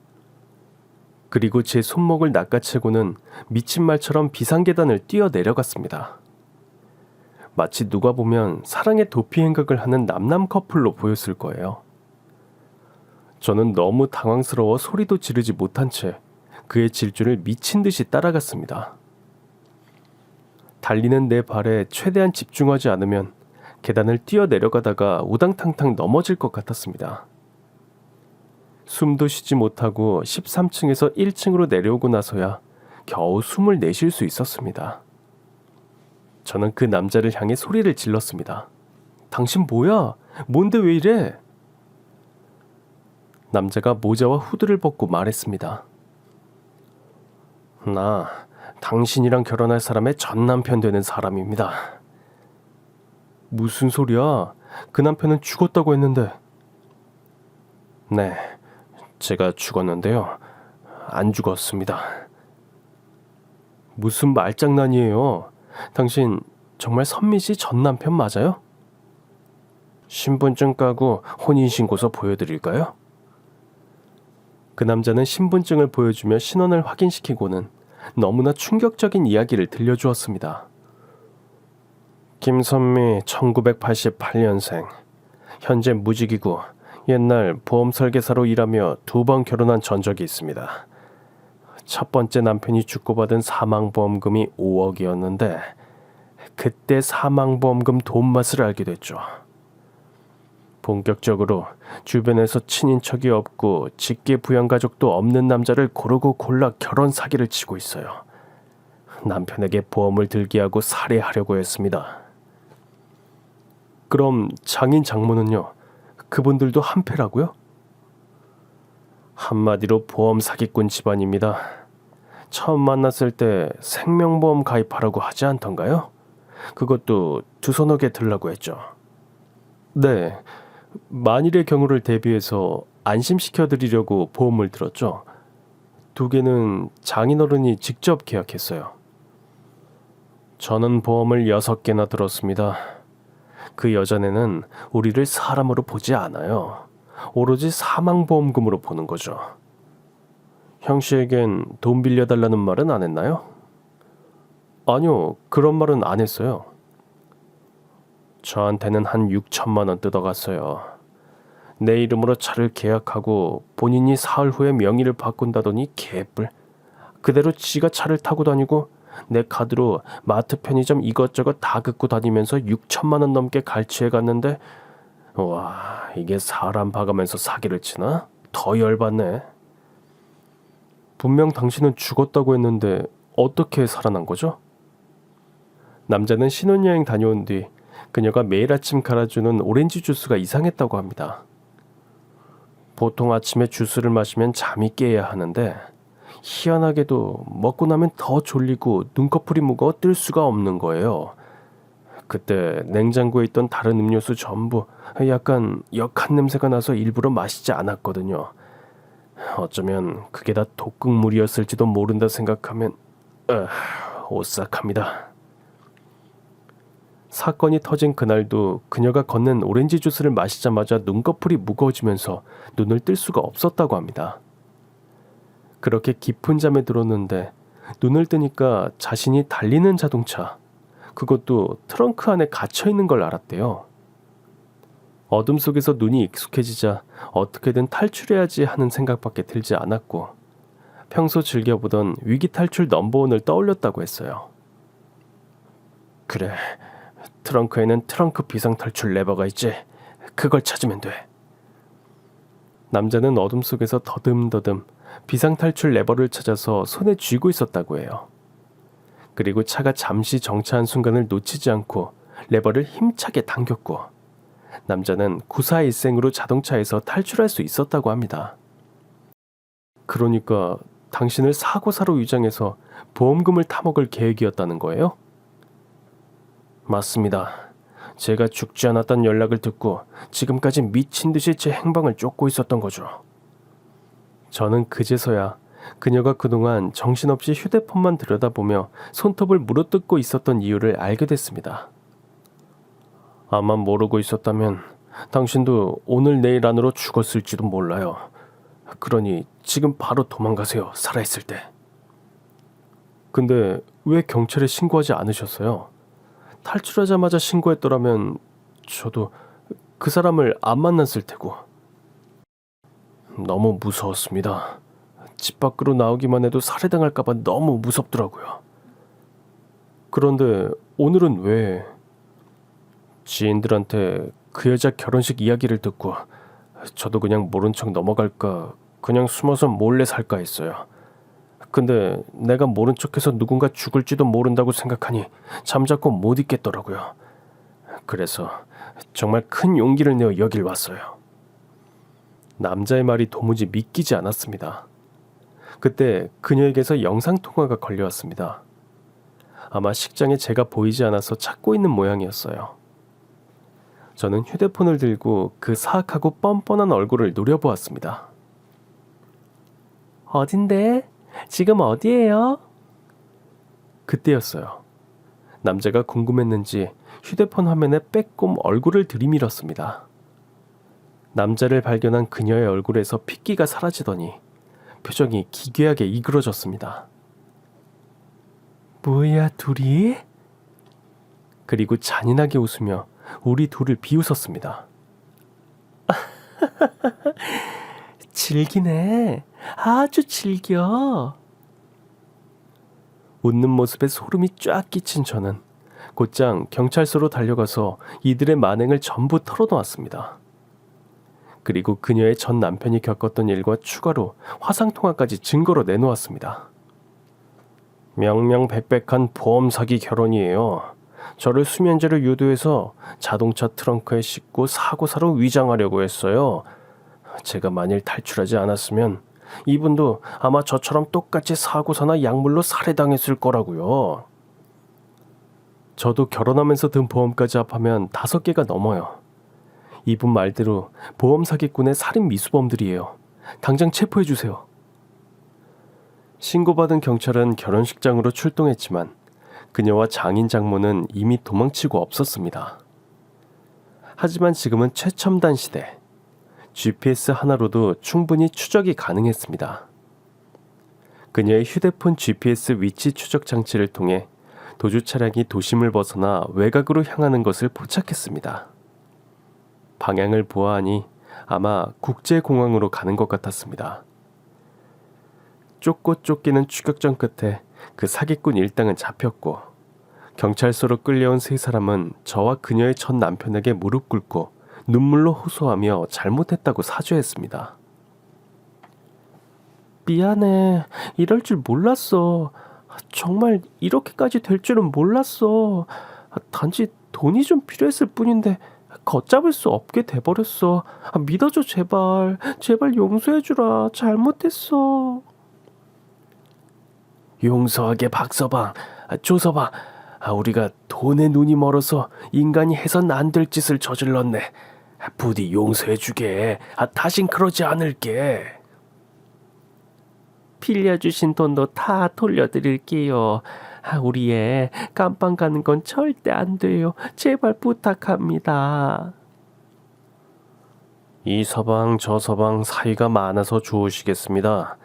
그리고 제 손목을 낚아채고는 미친 말처럼 비상계단을 뛰어 내려갔습니다. 마치 누가 보면 사랑의 도피 행각을 하는 남남 커플로 보였을 거예요. 저는 너무 당황스러워 소리도 지르지 못한 채 그의 질주를 미친 듯이 따라갔습니다. 달리는 내 발에 최대한 집중하지 않으면 계단을 뛰어 내려가다가 우당탕탕 넘어질 것 같았습니다. 숨도 쉬지 못하고 13층에서 1층으로 내려오고 나서야 겨우 숨을 내쉴 수 있었습니다. 저는 그 남자를 향해 소리를 질렀습니다. 당신 뭐야? 뭔데 왜 이래? 남자가 모자와 후드를 벗고 말했습니다. 나 당신이랑 결혼할 사람의 전 남편 되는 사람입니다. 무슨 소리야? 그 남편은 죽었다고 했는데. 네, 제가 죽었는데요. 안 죽었습니다. 무슨 말장난이에요? 당신 정말 선미 씨 전 남편 맞아요? 신분증 까고 혼인신고서 보여드릴까요? 그 남자는 신분증을 보여주며 신원을 확인시키고는 너무나 충격적인 이야기를 들려주었습니다. 김선미 1988년생, 현재 무직이고 옛날 보험 설계사로 일하며 2번 결혼한 전적이 있습니다. 첫 번째 남편이 죽고 받은 사망보험금이 5억이었는데 그때 사망보험금 돈 맛을 알게 됐죠. 본격적으로 주변에서 친인척이 없고 직계 부양가족도 없는 남자를 고르고 골라 결혼 사기를 치고 있어요. 남편에게 보험을 들게 하고 살해하려고 했습니다. 그럼 장인 장모는요? 그분들도 한패라고요? 한마디로 보험 사기꾼 집안입니다. 처음 만났을 때 생명보험 가입하라고 하지 않던가요? 그것도 2서너 개 들라고 했죠. 네, 만일의 경우를 대비해서 안심시켜드리려고 보험을 들었죠. 2개는 장인어른이 직접 계약했어요. 저는 보험을 6개나 들었습니다. 그 여자네는 우리를 사람으로 보지 않아요. 오로지 사망보험금으로 보는 거죠. 형 씨에겐 돈 빌려달라는 말은 안 했나요? 아니요, 그런 말은 안 했어요. 저한테는 한 6천만 원 뜯어갔어요. 내 이름으로 차를 계약하고 본인이 사흘 후에 명의를 바꾼다더니 개뿔. 그대로 지가 차를 타고 다니고 내 카드로 마트 편의점 이것저것 다 긋고 다니면서 6천만 원 넘게 갈취해 갔는데 와, 이게 사람 봐가면서 사기를 치나? 더 열받네. 분명 당신은 죽었다고 했는데 어떻게 살아난 거죠? 남자는 신혼여행 다녀온 뒤 그녀가 매일 아침 갈아주는 오렌지 주스가 이상했다고 합니다. 보통 아침에 주스를 마시면 잠이 깨야 하는데 희한하게도 먹고 나면 더 졸리고 눈꺼풀이 무거워 뜰 수가 없는 거예요. 그때 냉장고에 있던 다른 음료수 전부 약간 역한 냄새가 나서 일부러 마시지 않았거든요. 어쩌면 그게 다 독극물이었을지도 모른다 생각하면 오싹합니다. 사건이 터진 그날도 그녀가 건넨 오렌지 주스를 마시자마자 눈꺼풀이 무거워지면서 눈을 뜰 수가 없었다고 합니다. 그렇게 깊은 잠에 들었는데 눈을 뜨니까 자신이 달리는 자동차, 그것도 트렁크 안에 갇혀 있는 걸 알았대요. 어둠 속에서 눈이 익숙해지자 어떻게든 탈출해야지 하는 생각밖에 들지 않았고 평소 즐겨보던 위기 탈출 넘버원을 떠올렸다고 했어요. 그래, 트렁크에는 트렁크 비상 탈출 레버가 있지. 그걸 찾으면 돼. 남자는 어둠 속에서 더듬더듬 비상 탈출 레버를 찾아서 손에 쥐고 있었다고 해요. 그리고 차가 잠시 정차한 순간을 놓치지 않고 레버를 힘차게 당겼고 남자는 구사일생으로 자동차에서 탈출할 수 있었다고 합니다. 그러니까 당신을 사고사로 위장해서 보험금을 타먹을 계획이었다는 거예요? 맞습니다. 제가 죽지 않았다는 연락을 듣고 지금까지 미친 듯이 제 행방을 쫓고 있었던 거죠. 저는 그제서야 그녀가 그동안 정신없이 휴대폰만 들여다보며 손톱을 물어뜯고 있었던 이유를 알게 됐습니다. 아마 모르고 있었다면 당신도 오늘 내일 안으로 죽었을지도 몰라요. 그러니 지금 바로 도망가세요. 살아있을 때. 근데 왜 경찰에 신고하지 않으셨어요? 탈출하자마자 신고했더라면 저도 그 사람을 안 만났을 테고. 너무 무서웠습니다. 집 밖으로 나오기만 해도 살해당할까봐 너무 무섭더라고요. 그런데 오늘은 왜? 지인들한테 그 여자 결혼식 이야기를 듣고 저도 그냥 모른 척 넘어갈까, 그냥 숨어서 몰래 살까 했어요. 근데 내가 모른 척해서 누군가 죽을지도 모른다고 생각하니 잠자코 못 있겠더라고요. 그래서 정말 큰 용기를 내어 여길 왔어요. 남자의 말이 도무지 믿기지 않았습니다. 그때 그녀에게서 영상통화가 걸려왔습니다. 아마 식장에 제가 보이지 않아서 찾고 있는 모양이었어요. 저는 휴대폰을 들고 그 사악하고 뻔뻔한 얼굴을 노려보았습니다. 어딘데? 지금 어디예요? 그때였어요. 남자가 궁금했는지 휴대폰 화면에 빼꼼 얼굴을 들이밀었습니다. 남자를 발견한 그녀의 얼굴에서 핏기가 사라지더니 표정이 기괴하게 이그러졌습니다. 뭐야, 둘이? 그리고 잔인하게 웃으며 우리 둘을 비웃었습니다. 즐기네. 아주 즐겨. 웃는 모습에 소름이 쫙 끼친 저는 곧장 경찰서로 달려가서 이들의 만행을 전부 털어놓았습니다. 그리고 그녀의 전 남편이 겪었던 일과 추가로 화상통화까지 증거로 내놓았습니다. 명명백백한 보험 사기 결혼이에요. 저를 수면제로 유도해서 자동차 트렁크에 싣고 사고사로 위장하려고 했어요. 제가 만일 탈출하지 않았으면 이분도 아마 저처럼 똑같이 사고사나 약물로 살해당했을 거라고요. 저도 결혼하면서 든 보험까지 합하면 5개가 넘어요. 이분 말대로 보험 사기꾼의 살인 미수범들이에요. 당장 체포해주세요. 신고받은 경찰은 결혼식장으로 출동했지만 그녀와 장인 장모는 이미 도망치고 없었습니다. 하지만 지금은 최첨단 시대. GPS 하나로도 충분히 추적이 가능했습니다. 그녀의 휴대폰 GPS 위치 추적 장치를 통해 도주 차량이 도심을 벗어나 외곽으로 향하는 것을 포착했습니다. 방향을 보아하니 아마 국제공항으로 가는 것 같았습니다. 쫓고 쫓기는 추격전 끝에 그 사기꾼 일당은 잡혔고 경찰서로 끌려온 3사람은 저와 그녀의 전 남편에게 무릎 꿇고 눈물로 호소하며 잘못했다고 사죄했습니다. 미안해. 이럴 줄 몰랐어. 정말 이렇게까지 될 줄은 몰랐어. 단지 돈이 좀 필요했을 뿐인데 걷잡을 수 없게 돼버렸어. 믿어줘 제발. 제발 용서해주라. 잘못했어. 용서하게 박서방. 조서방. 우리가 돈에 눈이 멀어서 인간이 해선 안 될 짓을 저질렀네. 부디 용서해주게. 다신 그러지 않을게. 빌려주신 돈도 다 돌려드릴게요. 우리 애 깜빵 가는 건 절대 안 돼요. 제발 부탁합니다. 이 서방 저 서방 사이가 많아서 좋으시겠습니다.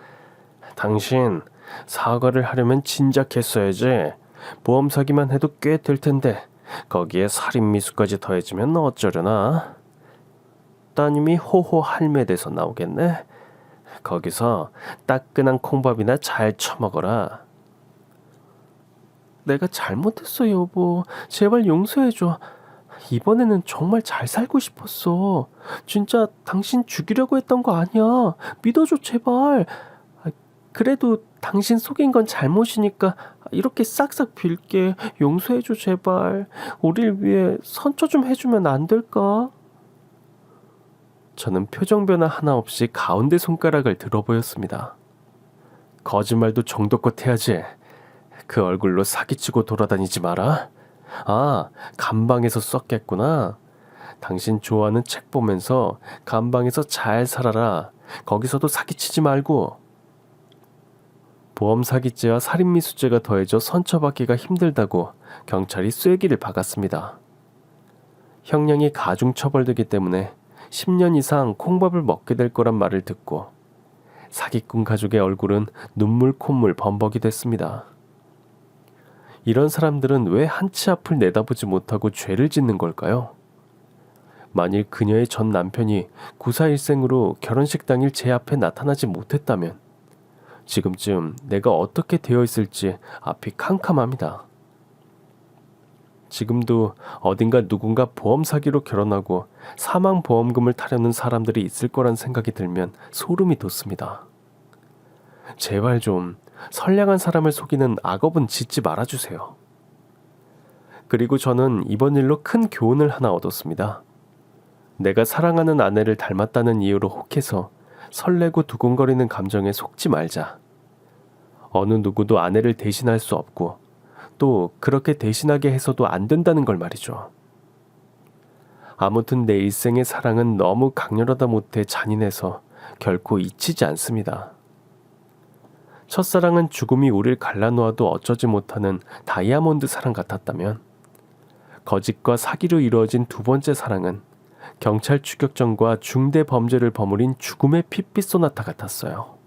당신 사과를 하려면 진작 했어야지. 보험 사기만 해도 꽤 될 텐데 거기에 살인 미수까지 더해지면 어쩌려나. 따님이 호호 할매돼서 나오겠네. 거기서 따끈한 콩밥이나 잘 처먹어라. 내가 잘못했어 여보. 제발 용서해줘. 이번에는 정말 잘 살고 싶었어. 진짜 당신 죽이려고 했던 거 아니야. 믿어줘 제발. 그래도 당신 속인 건 잘못이니까 이렇게 싹싹 빌게. 용서해줘 제발. 우릴 위해 선처 좀 해주면 안 될까? 저는 표정 변화 하나 없이 가운데 손가락을 들어 보였습니다. 거짓말도 정도껏 해야지. 그 얼굴로 사기치고 돌아다니지 마라. 감방에서 썼겠구나. 당신 좋아하는 책 보면서 감방에서 잘 살아라. 거기서도 사기치지 말고. 보험 사기죄와 살인미수죄가 더해져 선처받기가 힘들다고 경찰이 쐐기를 박았습니다. 형량이 가중처벌되기 때문에 10년 이상 콩밥을 먹게 될 거란 말을 듣고 사기꾼 가족의 얼굴은 눈물 콧물 범벅이 됐습니다. 이런 사람들은 왜 한치 앞을 내다보지 못하고 죄를 짓는 걸까요? 만일 그녀의 전 남편이 구사일생으로 결혼식 당일 제 앞에 나타나지 못했다면 지금쯤 내가 어떻게 되어 있을지 앞이 캄캄합니다. 지금도 어딘가 누군가 보험 사기로 결혼하고 사망보험금을 타려는 사람들이 있을 거란 생각이 들면 소름이 돋습니다. 제발 좀 선량한 사람을 속이는 악업은 짓지 말아주세요. 그리고 저는 이번 일로 큰 교훈을 하나 얻었습니다. 내가 사랑하는 아내를 닮았다는 이유로 혹해서 설레고 두근거리는 감정에 속지 말자. 어느 누구도 아내를 대신할 수 없고 또 그렇게 대신하게 해서도 안 된다는 걸 말이죠. 아무튼 내 일생의 사랑은 너무 강렬하다 못해 잔인해서 결코 잊히지 않습니다. 첫사랑은 죽음이 우릴 갈라놓아도 어쩌지 못하는 다이아몬드 사랑 같았다면 거짓과 사기로 이루어진 두 번째 사랑은 경찰 추격전과 중대 범죄를 버무린 죽음의 핏빛 소나타 같았어요.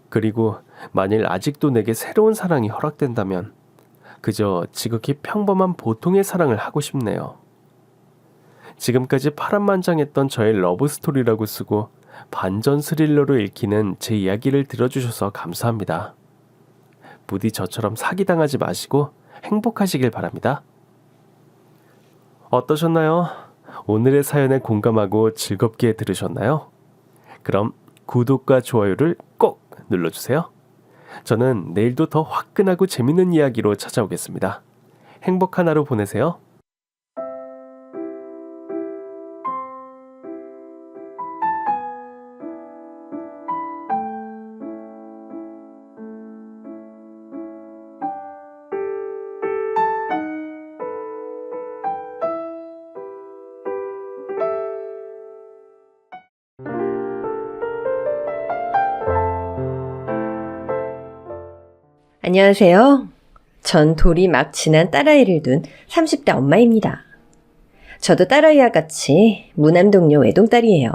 그리고 만일 아직도 내게 새로운 사랑이 허락된다면 그저 지극히 평범한 보통의 사랑을 하고 싶네요. 지금까지 파란만장했던 저의 러브스토리라고 쓰고 반전 스릴러로 읽히는 제 이야기를 들어주셔서 감사합니다. 부디 저처럼 사기당하지 마시고 행복하시길 바랍니다. 어떠셨나요? 오늘의 사연에 공감하고 즐겁게 들으셨나요? 그럼 구독과 좋아요를 꼭 눌러주세요. 저는 내일도 더 화끈하고 재밌는 이야기로 찾아오겠습니다. 행복한 하루 보내세요. 안녕하세요. 전 돌이 막 지난 딸아이를 둔 30대 엄마입니다. 저도 딸아이와 같이 무남동녀 외동딸이에요.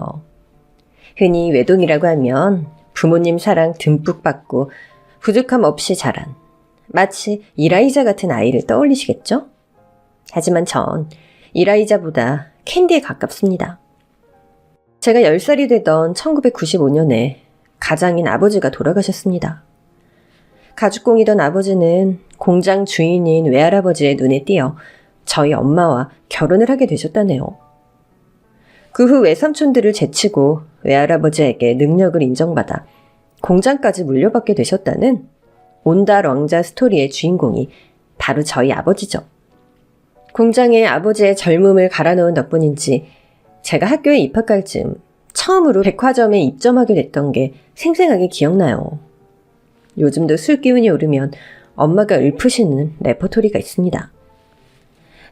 흔히 외동이라고 하면 부모님 사랑 듬뿍 받고 부족함 없이 자란 마치 이라이자 같은 아이를 떠올리시겠죠? 하지만 전 이라이자보다 캔디에 가깝습니다. 제가 10살이 되던 1995년에 가장인 아버지가 돌아가셨습니다. 가죽공이던 아버지는 공장 주인인 외할아버지의 눈에 띄어 저희 엄마와 결혼을 하게 되셨다네요. 그 후 외삼촌들을 제치고 외할아버지에게 능력을 인정받아 공장까지 물려받게 되셨다는 온달 왕자 스토리의 주인공이 바로 저희 아버지죠. 공장에 아버지의 젊음을 갈아넣은 덕분인지 제가 학교에 입학할 즈음 처음으로 백화점에 입점하게 됐던 게 생생하게 기억나요. 요즘도 술 기운이 오르면 엄마가 읊으시는 레퍼토리가 있습니다.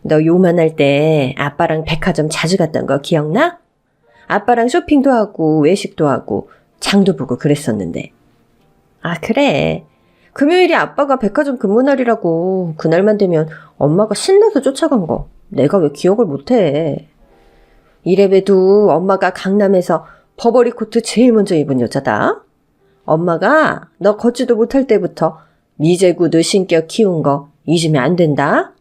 너 요만할 때 아빠랑 백화점 자주 갔던 거 기억나? 아빠랑 쇼핑도 하고 외식도 하고 장도 보고 그랬었는데. 아, 그래. 금요일이 아빠가 백화점 근무 날이라고 그날만 되면 엄마가 신나서 쫓아간 거 내가 왜 기억을 못해. 이래봬도 엄마가 강남에서 버버리 코트 제일 먼저 입은 여자다. 엄마가 너 걷지도 못할 때부터 미제 구두 신겨 키운 거 잊으면 안 된다.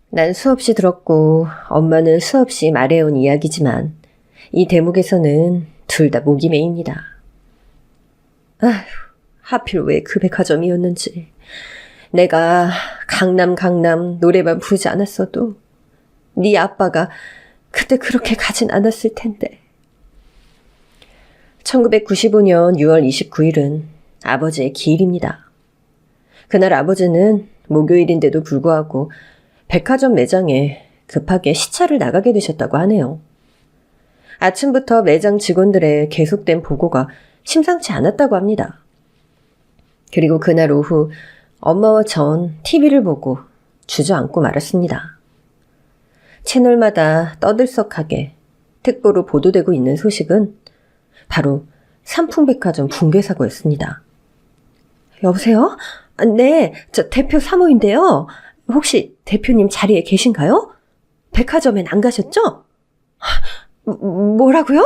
난 수없이 들었고 엄마는 수없이 말해온 이야기지만 이 대목에서는 둘 다 목이 메입니다. 아휴, 하필 왜 그 백화점이었는지. 내가 강남 노래방 부르지 않았어도 네 아빠가 그때 그렇게 가진 않았을 텐데. 1995년 6월 29일은 아버지의 기일입니다. 그날 아버지는 목요일인데도 불구하고 백화점 매장에 급하게 시차를 나가게 되셨다고 하네요. 아침부터 매장 직원들의 계속된 보고가 심상치 않았다고 합니다. 그리고 그날 오후 엄마와 전 TV를 보고 주저앉고 말았습니다. 채널마다 떠들썩하게 특보로 보도되고 있는 소식은 바로 삼풍백화점 붕괴 사고였습니다. 여보세요? 네, 저 대표 사모인데요. 혹시 대표님 자리에 계신가요? 백화점엔 안 가셨죠? 뭐라고요?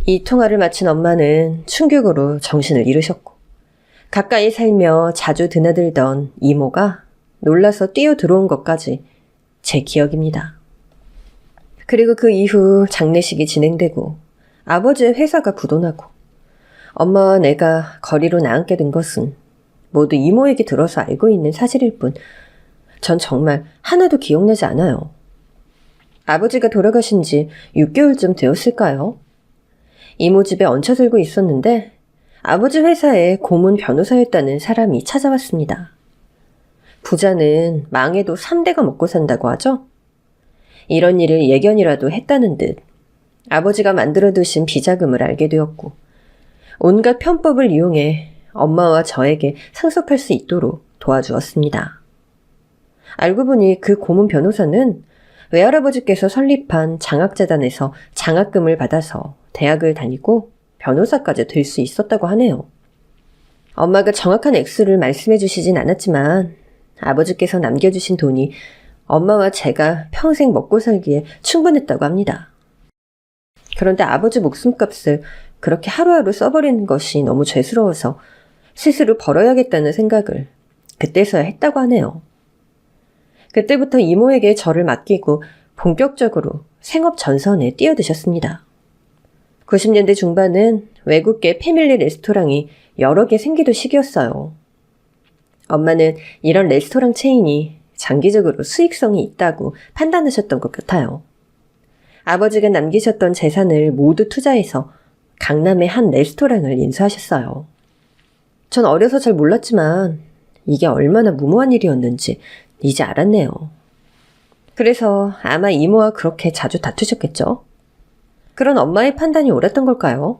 이 통화를 마친 엄마는 충격으로 정신을 잃으셨고 가까이 살며 자주 드나들던 이모가 놀라서 뛰어 들어온 것까지 제 기억입니다. 그리고 그 이후 장례식이 진행되고 아버지의 회사가 부도나고 엄마와 내가 거리로 나앉게 된 것은 모두 이모에게 들어서 알고 있는 사실일 뿐 전 정말 하나도 기억나지 않아요. 아버지가 돌아가신 지 6개월쯤 되었을까요? 이모 집에 얹혀 살고 있었는데 아버지 회사에 고문 변호사였다는 사람이 찾아왔습니다. 부자는 망해도 3대가 먹고 산다고 하죠? 이런 일을 예견이라도 했다는 듯 아버지가 만들어두신 비자금을 알게 되었고 온갖 편법을 이용해 엄마와 저에게 상속할 수 있도록 도와주었습니다. 알고 보니 그 고문 변호사는 외할아버지께서 설립한 장학재단에서 장학금을 받아서 대학을 다니고 변호사까지 될 수 있었다고 하네요. 엄마가 정확한 액수를 말씀해 주시진 않았지만 아버지께서 남겨주신 돈이 엄마와 제가 평생 먹고 살기에 충분했다고 합니다. 그런데 아버지 목숨값을 그렇게 하루하루 써버리는 것이 너무 죄스러워서 스스로 벌어야겠다는 생각을 그때서야 했다고 하네요. 그때부터 이모에게 저를 맡기고 본격적으로 생업 전선에 뛰어드셨습니다. 90년대 중반은 외국계 패밀리 레스토랑이 여러 개 생기던 시기였어요. 엄마는 이런 레스토랑 체인이 장기적으로 수익성이 있다고 판단하셨던 것 같아요. 아버지가 남기셨던 재산을 모두 투자해서 강남의 한 레스토랑을 인수하셨어요. 전 어려서 잘 몰랐지만 이게 얼마나 무모한 일이었는지 이제 알았네요. 그래서 아마 이모와 그렇게 자주 다투셨겠죠? 그런 엄마의 판단이 옳았던 걸까요?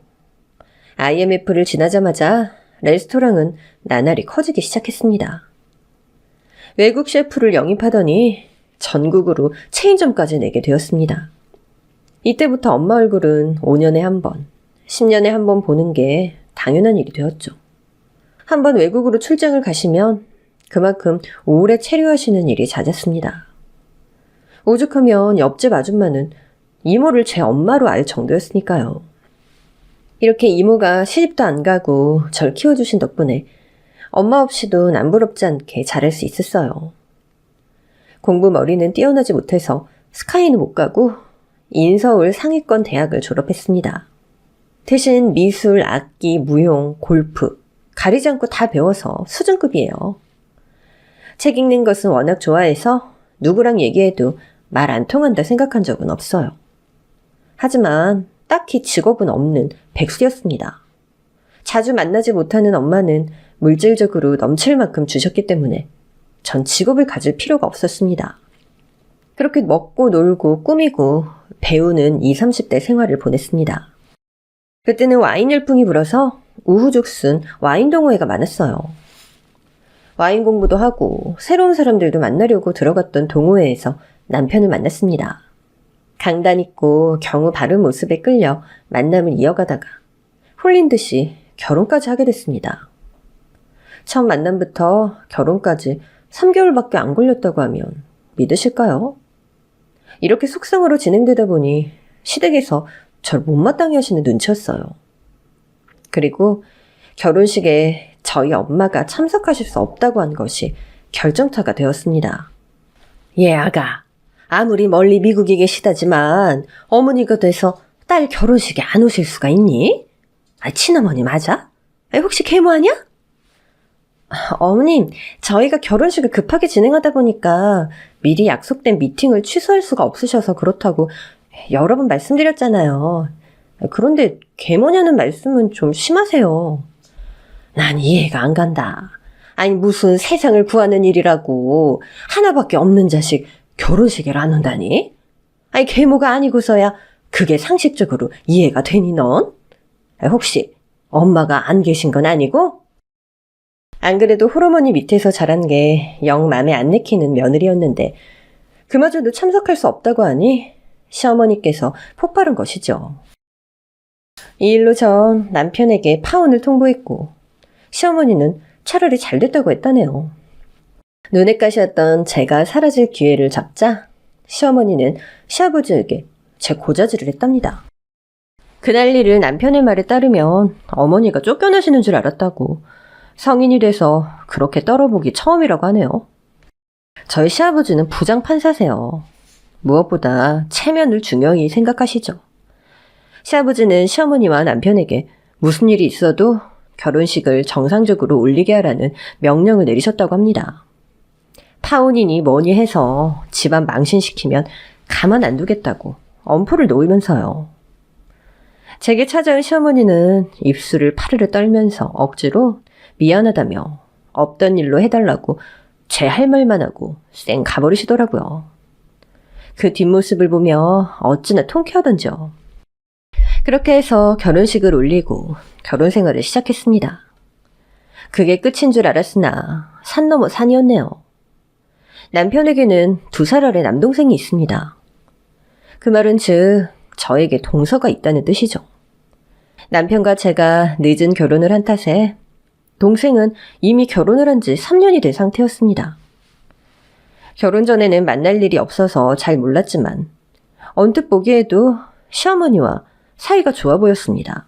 IMF를 지나자마자 레스토랑은 나날이 커지기 시작했습니다. 외국 셰프를 영입하더니 전국으로 체인점까지 내게 되었습니다. 이때부터 엄마 얼굴은 5년에 한 번, 10년에 한 번 보는 게 당연한 일이 되었죠. 한번 외국으로 출장을 가시면 그만큼 오래 체류하시는 일이 잦았습니다. 오죽하면 옆집 아줌마는 이모를 제 엄마로 알 정도였으니까요. 이렇게 이모가 시집도 안 가고 절 키워주신 덕분에 엄마 없이도 남부럽지 않게 잘할 수 있었어요. 공부 머리는 뛰어나지 못해서 스카이는 못 가고 인서울 상위권 대학을 졸업했습니다. 대신 미술, 악기, 무용, 골프 가리지 않고 다 배워서 수준급이에요. 책 읽는 것은 워낙 좋아해서 누구랑 얘기해도 말 안 통한다 생각한 적은 없어요. 하지만 딱히 직업은 없는 백수였습니다. 자주 만나지 못하는 엄마는 물질적으로 넘칠 만큼 주셨기 때문에 전 직업을 가질 필요가 없었습니다. 그렇게 먹고 놀고 꾸미고 배우는 20, 30대 생활을 보냈습니다. 그때는 와인 열풍이 불어서 우후죽순 와인 동호회가 많았어요. 와인 공부도 하고 새로운 사람들도 만나려고 들어갔던 동호회에서 남편을 만났습니다. 강단 있고 경우 바른 모습에 끌려 만남을 이어가다가 홀린 듯이 결혼까지 하게 됐습니다. 첫 만남부터 결혼까지 3개월밖에 안 걸렸다고 하면 믿으실까요? 이렇게 속성으로 진행되다 보니 시댁에서 절 못마땅해 하시는 눈치였어요. 그리고 결혼식에 저희 엄마가 참석하실 수 없다고 한 것이 결정타가 되었습니다. 예, 아가. 아무리 멀리 미국에 계시다지만 어머니가 돼서 딸 결혼식에 안 오실 수가 있니? 친어머니 맞아? 혹시 계모하냐? 어머님, 저희가 결혼식을 급하게 진행하다 보니까 미리 약속된 미팅을 취소할 수가 없으셔서 그렇다고 여러 번 말씀드렸잖아요. 그런데 계모냐는 말씀은 좀 심하세요. 난 이해가 안 간다. 아니 무슨 세상을 구하는 일이라고 하나밖에 없는 자식 결혼식을 안 온다니? 아니 계모가 아니고서야 그게 상식적으로 이해가 되니 넌? 혹시 엄마가 안 계신 건 아니고? 안 그래도 홀어머니 밑에서 자란 게 영 맘에 안 내키는 며느리였는데 그마저도 참석할 수 없다고 하니 시어머니께서 폭발한 것이죠. 이 일로 전 남편에게 파혼을 통보했고 시어머니는 차라리 잘 됐다고 했다네요. 눈엣 가시였던 제가 사라질 기회를 잡자 시어머니는 시아버지에게 제 고자질을 했답니다. 그날 일을 남편의 말에 따르면 어머니가 쫓겨나시는 줄 알았다고 성인이 돼서 그렇게 떨어보기 처음이라고 하네요. 저희 시아버지는 부장 판사세요. 무엇보다 체면을 중요히 생각하시죠. 시아버지는 시어머니와 남편에게 무슨 일이 있어도 결혼식을 정상적으로 올리게 하라는 명령을 내리셨다고 합니다. 파혼이니 뭐니 해서 집안 망신시키면 가만 안 두겠다고 엄포를 놓으면서요. 제게 찾아온 시어머니는 입술을 파르르 떨면서 억지로 미안하다며 없던 일로 해달라고 제 할 말만 하고 쌩 가버리시더라고요. 그 뒷모습을 보며 어찌나 통쾌하던지요. 그렇게 해서 결혼식을 올리고 결혼 생활을 시작했습니다. 그게 끝인 줄 알았으나 산 넘어 산이었네요. 남편에게는 2살 아래 남동생이 있습니다. 그 말은 즉 저에게 동서가 있다는 뜻이죠. 남편과 제가 늦은 결혼을 한 탓에 동생은 이미 결혼을 한 지 3년이 된 상태였습니다. 결혼 전에는 만날 일이 없어서 잘 몰랐지만 언뜻 보기에도 시어머니와 사이가 좋아 보였습니다.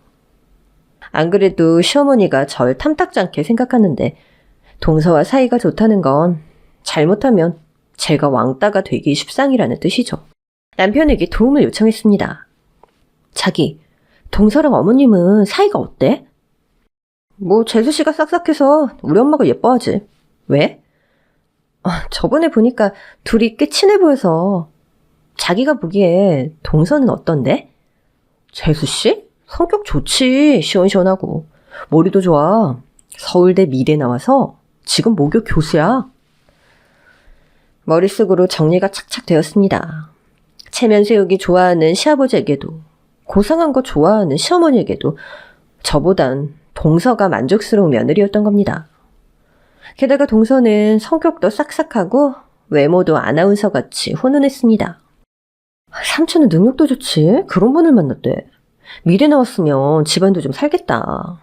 안 그래도 시어머니가 절 탐탁지 않게 생각하는데 동서와 사이가 좋다는 건 잘못하면 제가 왕따가 되기 십상이라는 뜻이죠. 남편에게 도움을 요청했습니다. 자기, 동서랑 어머님은 사이가 어때? 뭐 재수씨가 싹싹해서 우리 엄마가 예뻐하지. 왜? 저번에 보니까 둘이 꽤 친해 보여서. 자기가 보기에 동서는 어떤데? 재수씨? 성격 좋지. 시원시원하고. 머리도 좋아. 서울대 미대 나와서 지금 모교 교수야. 머릿속으로 정리가 착착 되었습니다. 체면 세우기 좋아하는 시아버지에게도 고상한 거 좋아하는 시어머니에게도 저보단 동서가 만족스러운 며느리였던 겁니다. 게다가 동서는 성격도 싹싹하고 외모도 아나운서같이 훈훈했습니다. 삼촌은 능력도 좋지. 그런 분을 만났대. 미대 나왔으면 집안도 좀 살겠다.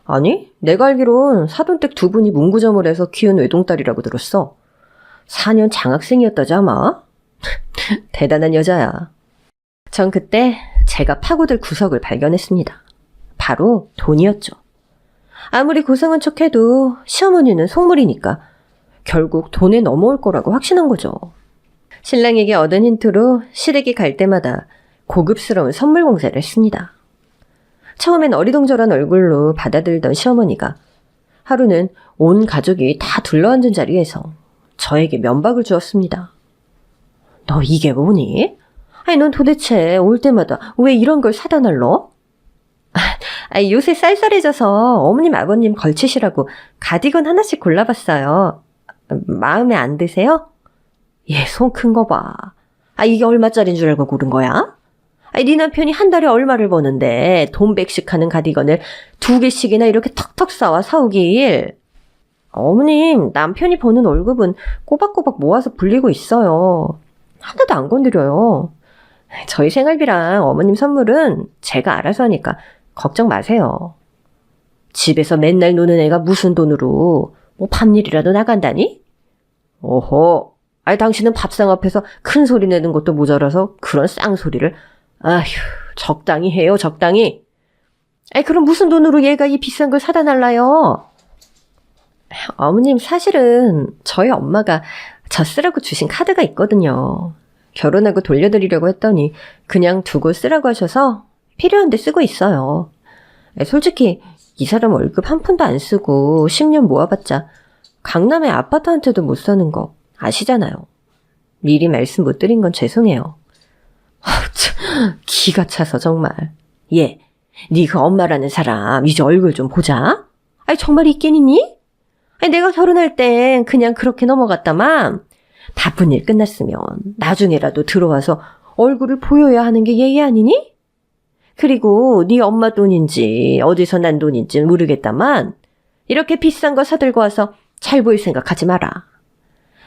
아니, 내가 알기론 사돈댁 2분이 문구점을 해서 키운 외동딸이라고 들었어. 4년 장학생이었다지 아마? 대단한 여자야. 전 그때 제가 파고들 구석을 발견했습니다. 바로 돈이었죠. 아무리 고상한 척해도 시어머니는 속물이니까 결국 돈에 넘어올 거라고 확신한 거죠. 신랑에게 얻은 힌트로 시댁이 갈 때마다 고급스러운 선물 공세를 했습니다. 처음엔 어리동절한 얼굴로 받아들던 시어머니가 하루는 온 가족이 다 둘러앉은 자리에서 저에게 면박을 주었습니다. 너 이게 뭐니? 아니 넌 도대체 올 때마다 왜 이런 걸 사다 날러? 요새 쌀쌀해져서 어머님 아버님 걸치시라고 가디건 하나씩 골라봤어요. 마음에 안 드세요? 얘 손 큰 거 봐. 이게 얼마짜린 줄 알고 고른 거야? 네 남편이 한 달에 얼마를 버는데 돈 백식하는 가디건을 2개씩이나 이렇게 턱턱 쌓아 사오길. 어머님, 남편이 버는 월급은 꼬박꼬박 모아서 불리고 있어요. 하나도 안 건드려요. 저희 생활비랑 어머님 선물은 제가 알아서 하니까 걱정 마세요. 집에서 맨날 노는 애가 무슨 돈으로 뭐 밥일이라도 나간다니? 오호, 당신은 밥상 앞에서 큰 소리 내는 것도 모자라서 그런 쌍소리를. 아휴, 적당히 해요, 적당히. 그럼 무슨 돈으로 얘가 이 비싼 걸 사다 날라요? 어머님, 사실은 저희 엄마가 저 쓰라고 주신 카드가 있거든요. 결혼하고 돌려드리려고 했더니 그냥 두고 쓰라고 하셔서 필요한데 쓰고 있어요. 솔직히 이 사람 월급 한 푼도 안 쓰고 10년 모아봤자 강남의 아파트 한 채도 못 사는 거 아시잖아요. 미리 말씀 못 드린 건 죄송해요. 기가 차서 정말. 얘, 네 그 엄마라는 사람 이제 얼굴 좀 보자. 정말 있겠니? 내가 결혼할 땐 그냥 그렇게 넘어갔다만 바쁜 일 끝났으면 나중에라도 들어와서 얼굴을 보여야 하는 게 예의 아니니? 그리고 네 엄마 돈인지 어디서 난 돈인지 모르겠다만 이렇게 비싼 거 사들고 와서 잘 보일 생각하지 마라.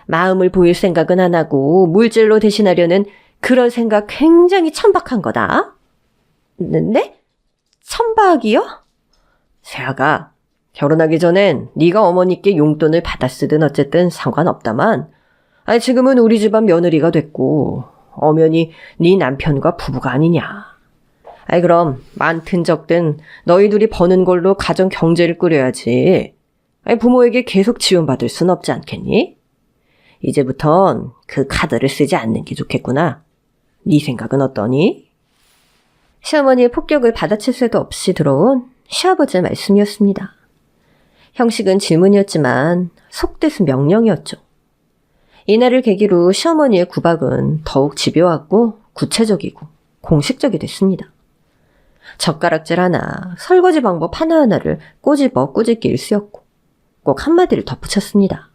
마음을 보일 생각은 안 하고 물질로 대신하려는 그런 생각 굉장히 천박한 거다. 네? 천박이요? 세아가, 결혼하기 전엔 네가 어머니께 용돈을 받아 쓰든 어쨌든 상관없다만 지금은 우리 집안 며느리가 됐고 엄연히 네 남편과 부부가 아니냐. 그럼 많든 적든 너희 둘이 버는 걸로 가정 경제를 꾸려야지. 부모에게 계속 지원받을 순 없지 않겠니? 이제부턴 그 카드를 쓰지 않는 게 좋겠구나. 네 생각은 어떠니? 시어머니의 폭격을 받아칠 새도 없이 들어온 시아버지의 말씀이었습니다. 형식은 질문이었지만 속뜻은 명령이었죠. 이날을 계기로 시어머니의 구박은 더욱 집요하고 구체적이고 공식적이 됐습니다. 젓가락질 하나, 설거지 방법 하나하나를 꼬집어 꾸짖기를 쓰였고 꼭 한마디를 덧붙였습니다.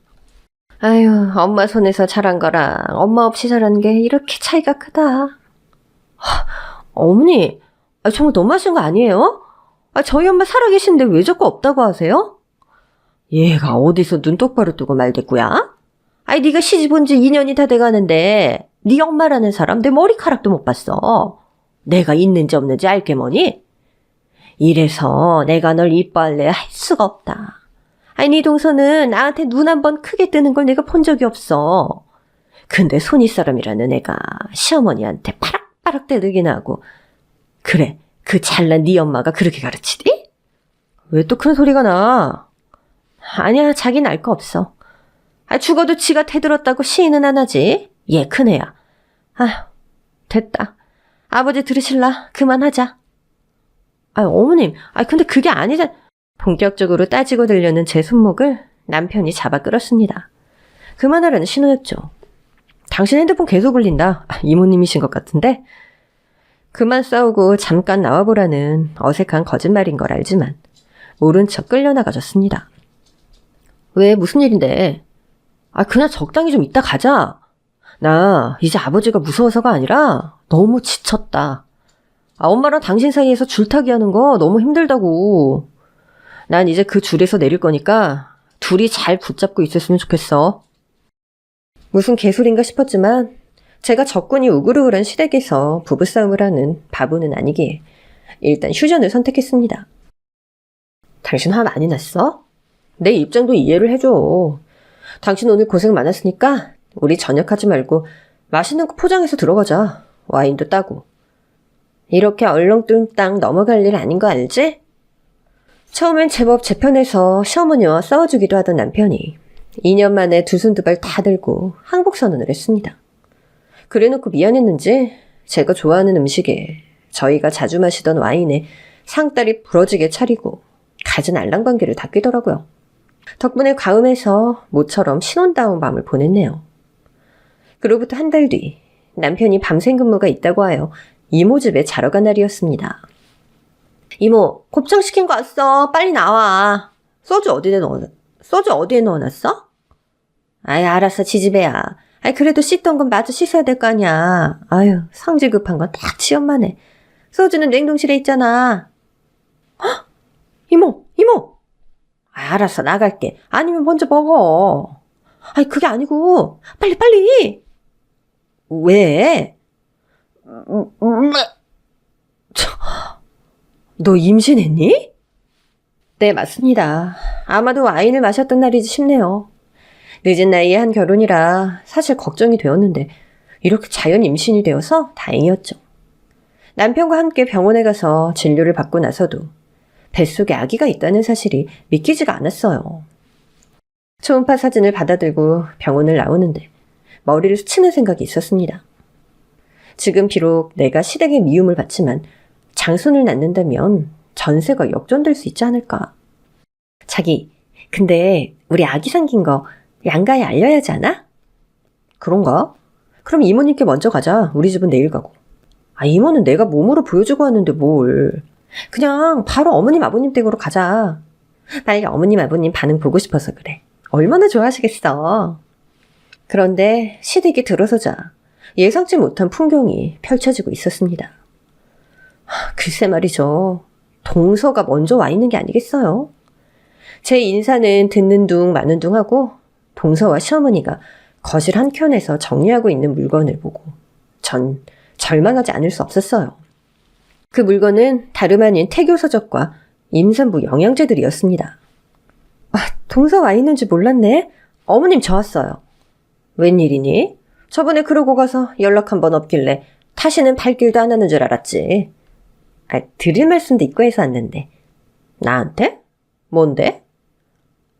아유, 엄마 손에서 자란 거랑 엄마 없이 자란 게 이렇게 차이가 크다. 어머니, 정말 너무하신 거 아니에요? 저희 엄마 살아계신데 왜 자꾸 없다고 하세요? 얘가 어디서 눈 똑바로 뜨고 말대꾸야? 네가 시집 온 지 2년이 다 돼가는데 네 엄마라는 사람 내 머리카락도 못 봤어. 내가 있는지 없는지 알게 뭐니? 이래서 내가 널 이뻐할래 할 수가 없다. 네 동서는 나한테 눈 한 번 크게 뜨는 걸 내가 본 적이 없어. 근데 손윗사람이라는 애가 시어머니한테 파락파락 때리긴 하고. 그래, 그 잘난 네 엄마가 그렇게 가르치디? 왜 또 큰 소리가 나? 아니야, 자긴 알 거 없어. 죽어도 지가 대들었다고 시인은 안 하지. 얘 큰애야. 됐다. 아버지 들으실라? 그만하자. 어머님, 근데 그게 아니잖아. 본격적으로 따지고 들려는 제 손목을 남편이 잡아 끌었습니다. 그만하라는 신호였죠. 당신 핸드폰 계속 울린다. 이모님이신 것 같은데? 그만 싸우고 잠깐 나와보라는 어색한 거짓말인 걸 알지만 모른 척 끌려나가졌습니다. 왜, 무슨 일인데? 그냥 적당히 좀 이따 가자. 나 이제 아버지가 무서워서가 아니라 너무 지쳤다. 엄마랑 당신 사이에서 줄타기 하는 거 너무 힘들다고. 난 이제 그 줄에서 내릴 거니까 둘이 잘 붙잡고 있었으면 좋겠어. 무슨 개소리인가 싶었지만 제가 적군이 우글우글한 시댁에서 부부싸움을 하는 바보는 아니기에 일단 휴전을 선택했습니다. 당신 화 많이 났어? 내 입장도 이해를 해줘. 당신 오늘 고생 많았으니까 우리 저녁하지 말고 맛있는 거 포장해서 들어가자. 와인도 따고. 이렇게 얼렁뚱땅 넘어갈 일 아닌 거 알지? 처음엔 제법 제 편에서 시어머니와 싸워주기도 하던 남편이 2년 만에 두 손 두 발 다 들고 항복 선언을 했습니다. 그래놓고 미안했는지 제가 좋아하는 음식에 저희가 자주 마시던 와인에 상다리 부러지게 차리고 갖은 알랑방귀를 다 뀌더라고요. 덕분에 과음해서 모처럼 신혼다운 밤을 보냈네요. 그로부터 한 달 뒤 남편이 밤샘 근무가 있다고 하여 이모 집에 자러 간 날이었습니다. 이모, 곱창 시킨 거 왔어. 빨리 나와. 소주 어디에 넣어놨어? 아이, 알았어, 지지배야. 아이, 그래도 씻던 건 마저 씻어야 될 거 아니야. 아유, 성질 급한 건 딱 지엄만 해. 소주는 냉동실에 있잖아. 헉! 이모! 아, 알았어, 나갈게. 아니면 먼저 먹어. 아이, 그게 아니고, 빨리! 왜? 너 임신했니? 네, 맞습니다. 아마도 와인을 마셨던 날이지 싶네요. 늦은 나이에 한 결혼이라 사실 걱정이 되었는데 이렇게 자연 임신이 되어서 다행이었죠. 남편과 함께 병원에 가서 진료를 받고 나서도 뱃속에 아기가 있다는 사실이 믿기지가 않았어요. 초음파 사진을 받아들고 병원을 나오는데 머리를 스치는 생각이 있었습니다. 지금 비록 내가 시댁의 미움을 받지만 장손을 낳는다면 전세가 역전될 수 있지 않을까. 자기, 근데 우리 아기 생긴 거 양가에 알려야 하지 않아? 그런가? 그럼 이모님께 먼저 가자. 우리 집은 내일 가고. 아, 이모는 내가 몸으로 보여주고 왔는데 뭘. 그냥 바로 어머님 아버님 댁으로 가자. 빨리 어머님 아버님 반응 보고 싶어서 그래. 얼마나 좋아하시겠어. 그런데 시댁이 들어서자 예상치 못한 풍경이 펼쳐지고 있었습니다. 글쎄 말이죠. 동서가 먼저 와 있는 게 아니겠어요? 제 인사는 듣는 둥 마는 둥 하고 동서와 시어머니가 거실 한켠에서 정리하고 있는 물건을 보고 전 절망하지 않을 수 없었어요. 그 물건은 다름 아닌 태교서적과 임산부 영양제들이었습니다. 아, 동서 와 있는지 몰랐네. 어머님 저 왔어요. 웬일이니? 저번에 그러고 가서 연락 한 번 없길래 다시는 발길도 안 하는 줄 알았지. 아, 드릴 말씀도 있고 해서 왔는데. 나한테? 뭔데?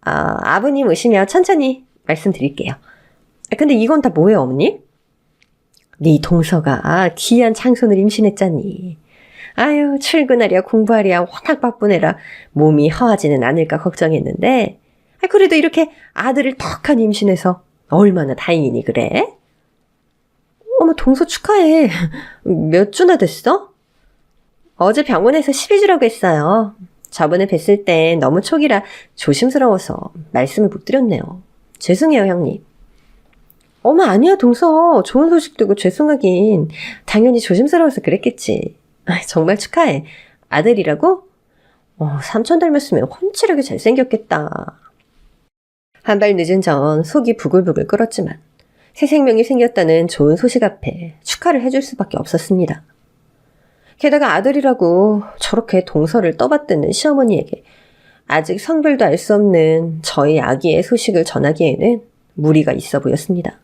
아, 아버님 오시면 천천히 말씀드릴게요. 아, 근데 이건 다 뭐예요, 어머니? 네 동서가 귀한 장손을 임신했잖니. 아유, 출근하랴 공부하랴 워낙 바쁘네라 몸이 허하지는 않을까 걱정했는데 아, 그래도 이렇게 아들을 턱하니 임신해서 얼마나 다행이니 그래? 어머, 동서 축하해. 몇 주나 됐어? 어제 병원에서 12주라고 했어요. 저번에 뵀을 때 너무 초기라 조심스러워서 말씀을 못 드렸네요. 죄송해요, 형님. 어머, 아니야, 동서. 좋은 소식 듣고 죄송하긴. 당연히 조심스러워서 그랬겠지. 아, 정말 축하해. 아들이라고? 삼촌 닮았으면 훤칠하게 잘생겼겠다. 한 발 늦은 전 속이 부글부글 끓었지만 새 생명이 생겼다는 좋은 소식 앞에 축하를 해줄 수밖에 없었습니다. 게다가 아들이라고 저렇게 동서를 떠받드는 시어머니에게 아직 성별도 알 수 없는 저희 아기의 소식을 전하기에는 무리가 있어 보였습니다.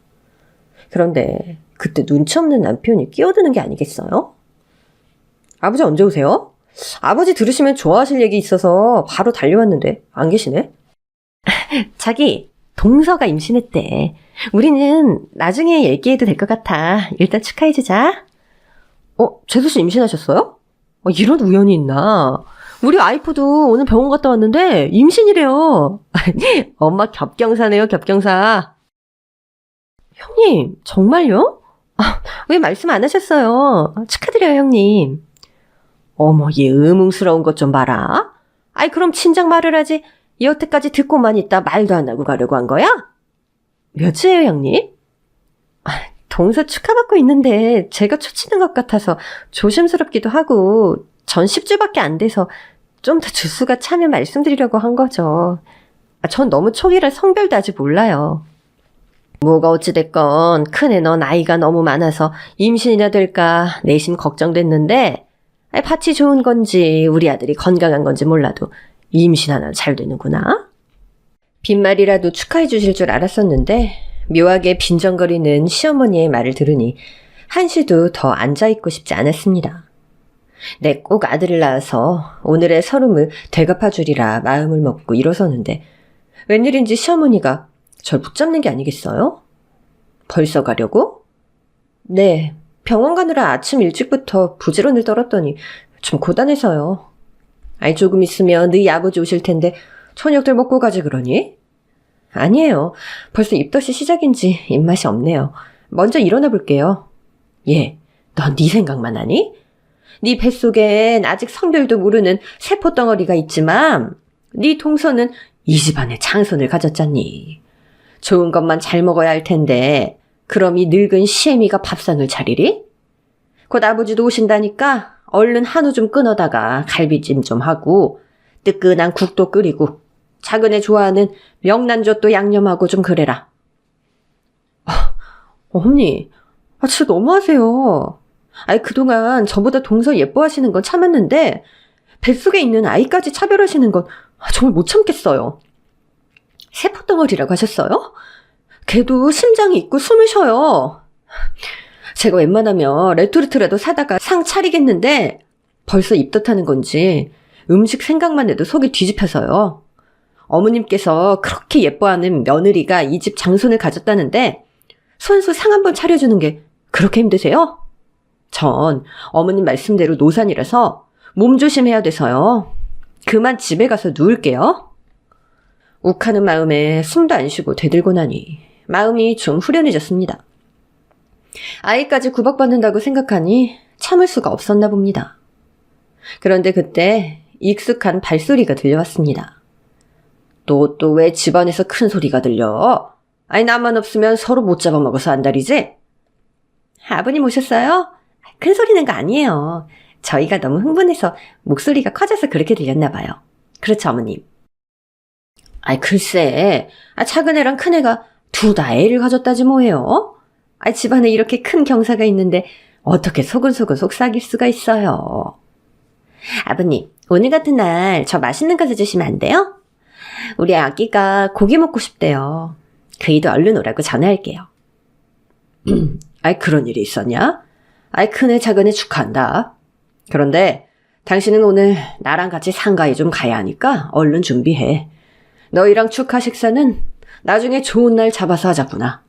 그런데 그때 눈치 없는 남편이 끼어드는 게 아니겠어요? 아버지 언제 오세요? 아버지 들으시면 좋아하실 얘기 있어서 바로 달려왔는데 안 계시네? 자기, 동서가 임신했대. 우리는 나중에 얘기해도 될 것 같아. 일단 축하해주자. 재수 씨 임신하셨어요? 이런 우연이 있나? 우리 와이프도 오늘 병원 갔다 왔는데 임신이래요. 엄마 겹경사네요, 겹경사. 형님, 정말요? 왜 말씀 안 하셨어요? 축하드려요, 형님. 어머, 얘 의문스러운 것 좀 봐라. 아이, 그럼 친정 말을 하지. 여태까지 듣고만 있다 말도 안 하고 가려고 한 거야? 몇이에요, 형님? 동서 축하받고 있는데 제가 초치는 것 같아서 조심스럽기도 하고 전 10주밖에 안 돼서 좀 더 주수가 차면 말씀드리려고 한 거죠. 전 너무 초기라 성별도 아직 몰라요. 뭐가 어찌됐건 큰애 너 나이가 너무 많아서 임신이나 될까 내심 걱정됐는데 밭이 좋은 건지 우리 아들이 건강한 건지 몰라도 임신 하나 잘 되는구나. 빈말이라도 축하해 주실 줄 알았었는데 묘하게 빈정거리는 시어머니의 말을 들으니 한시도 더 앉아있고 싶지 않았습니다. 내 꼭 아들을 낳아서 오늘의 서름을 되갚아 주리라 마음을 먹고 일어서는데 웬일인지 시어머니가 절 붙잡는 게 아니겠어요? 벌써 가려고? 네, 병원 가느라 아침 일찍부터 부지런을 떨었더니 좀 고단해서요. 아이, 조금 있으면 너희 아버지 오실 텐데 저녁들 먹고 가지 그러니? 아니에요. 벌써 입덧이 시작인지 입맛이 없네요. 먼저 일어나 볼게요. 얘, 넌 네 생각만 하니? 네 뱃속엔 아직 성별도 모르는 세포덩어리가 있지만 네 동서는 이 집안의 장손을 가졌잖니. 좋은 것만 잘 먹어야 할 텐데 그럼 이 늙은 시애미가 밥상을 차리리? 곧 아버지도 오신다니까 얼른 한우 좀 끊어다가 갈비찜 좀 하고 뜨끈한 국도 끓이고 작은 애 좋아하는 명란젓도 양념하고 좀 그래라. 어머니, 진짜 너무하세요. 그동안 저보다 동서 예뻐하시는 건 참았는데 뱃속에 있는 아이까지 차별하시는 건 정말 못 참겠어요. 세포덩어리라고 하셨어요? 걔도 심장이 있고 숨을 쉬어요. 제가 웬만하면 레토르트라도 사다가 상 차리겠는데 벌써 입덧하는 건지 음식 생각만 해도 속이 뒤집혀서요. 어머님께서 그렇게 예뻐하는 며느리가 이 집 장손을 가졌다는데 손수 상 한 번 차려주는 게 그렇게 힘드세요? 전 어머님 말씀대로 노산이라서 몸 조심해야 돼서요. 그만 집에 가서 누울게요. 욱하는 마음에 숨도 안 쉬고 되들고 나니 마음이 좀 후련해졌습니다. 아이까지 구박받는다고 생각하니 참을 수가 없었나 봅니다. 그런데 그때 익숙한 발소리가 들려왔습니다. 또 왜 집안에서 큰 소리가 들려? 나만 없으면 서로 못 잡아먹어서 안달이지? 아버님 오셨어요? 큰 소리 낸 거 아니에요. 저희가 너무 흥분해서 목소리가 커져서 그렇게 들렸나 봐요. 그렇죠, 어머님? 글쎄, 작은 애랑 큰 애가 둘 다 애를 가졌다지 뭐예요? 집안에 이렇게 큰 경사가 있는데 어떻게 소근소근 속삭일 수가 있어요? 아버님, 오늘 같은 날 저 맛있는 거 사주시면 안 돼요? 우리 아기가 고기 먹고 싶대요. 그이도 얼른 오라고 전화할게요. 그런 일이 있었냐? 큰애 작은애 축하한다. 그런데 당신은 오늘 나랑 같이 상가에 좀 가야 하니까 얼른 준비해. 너희랑 축하 식사는 나중에 좋은 날 잡아서 하자꾸나.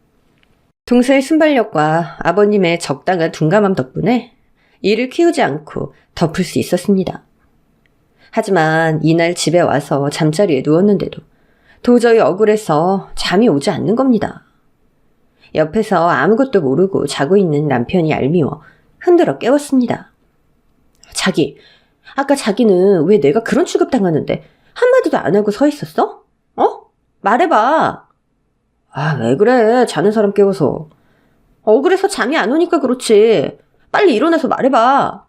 동서의 순발력과 아버님의 적당한 둔감함 덕분에 이를 키우지 않고 덮을 수 있었습니다. 하지만 이날 집에 와서 잠자리에 누웠는데도 도저히 억울해서 잠이 오지 않는 겁니다. 옆에서 아무것도 모르고 자고 있는 남편이 얄미워 흔들어 깨웠습니다. 자기, 아까 자기는 왜 내가 그런 취급당하는데 한마디도 안 하고 서 있었어? 말해봐. 왜 그래? 자는 사람 깨워서. 억울해서 잠이 안 오니까 그렇지. 빨리 일어나서 말해봐.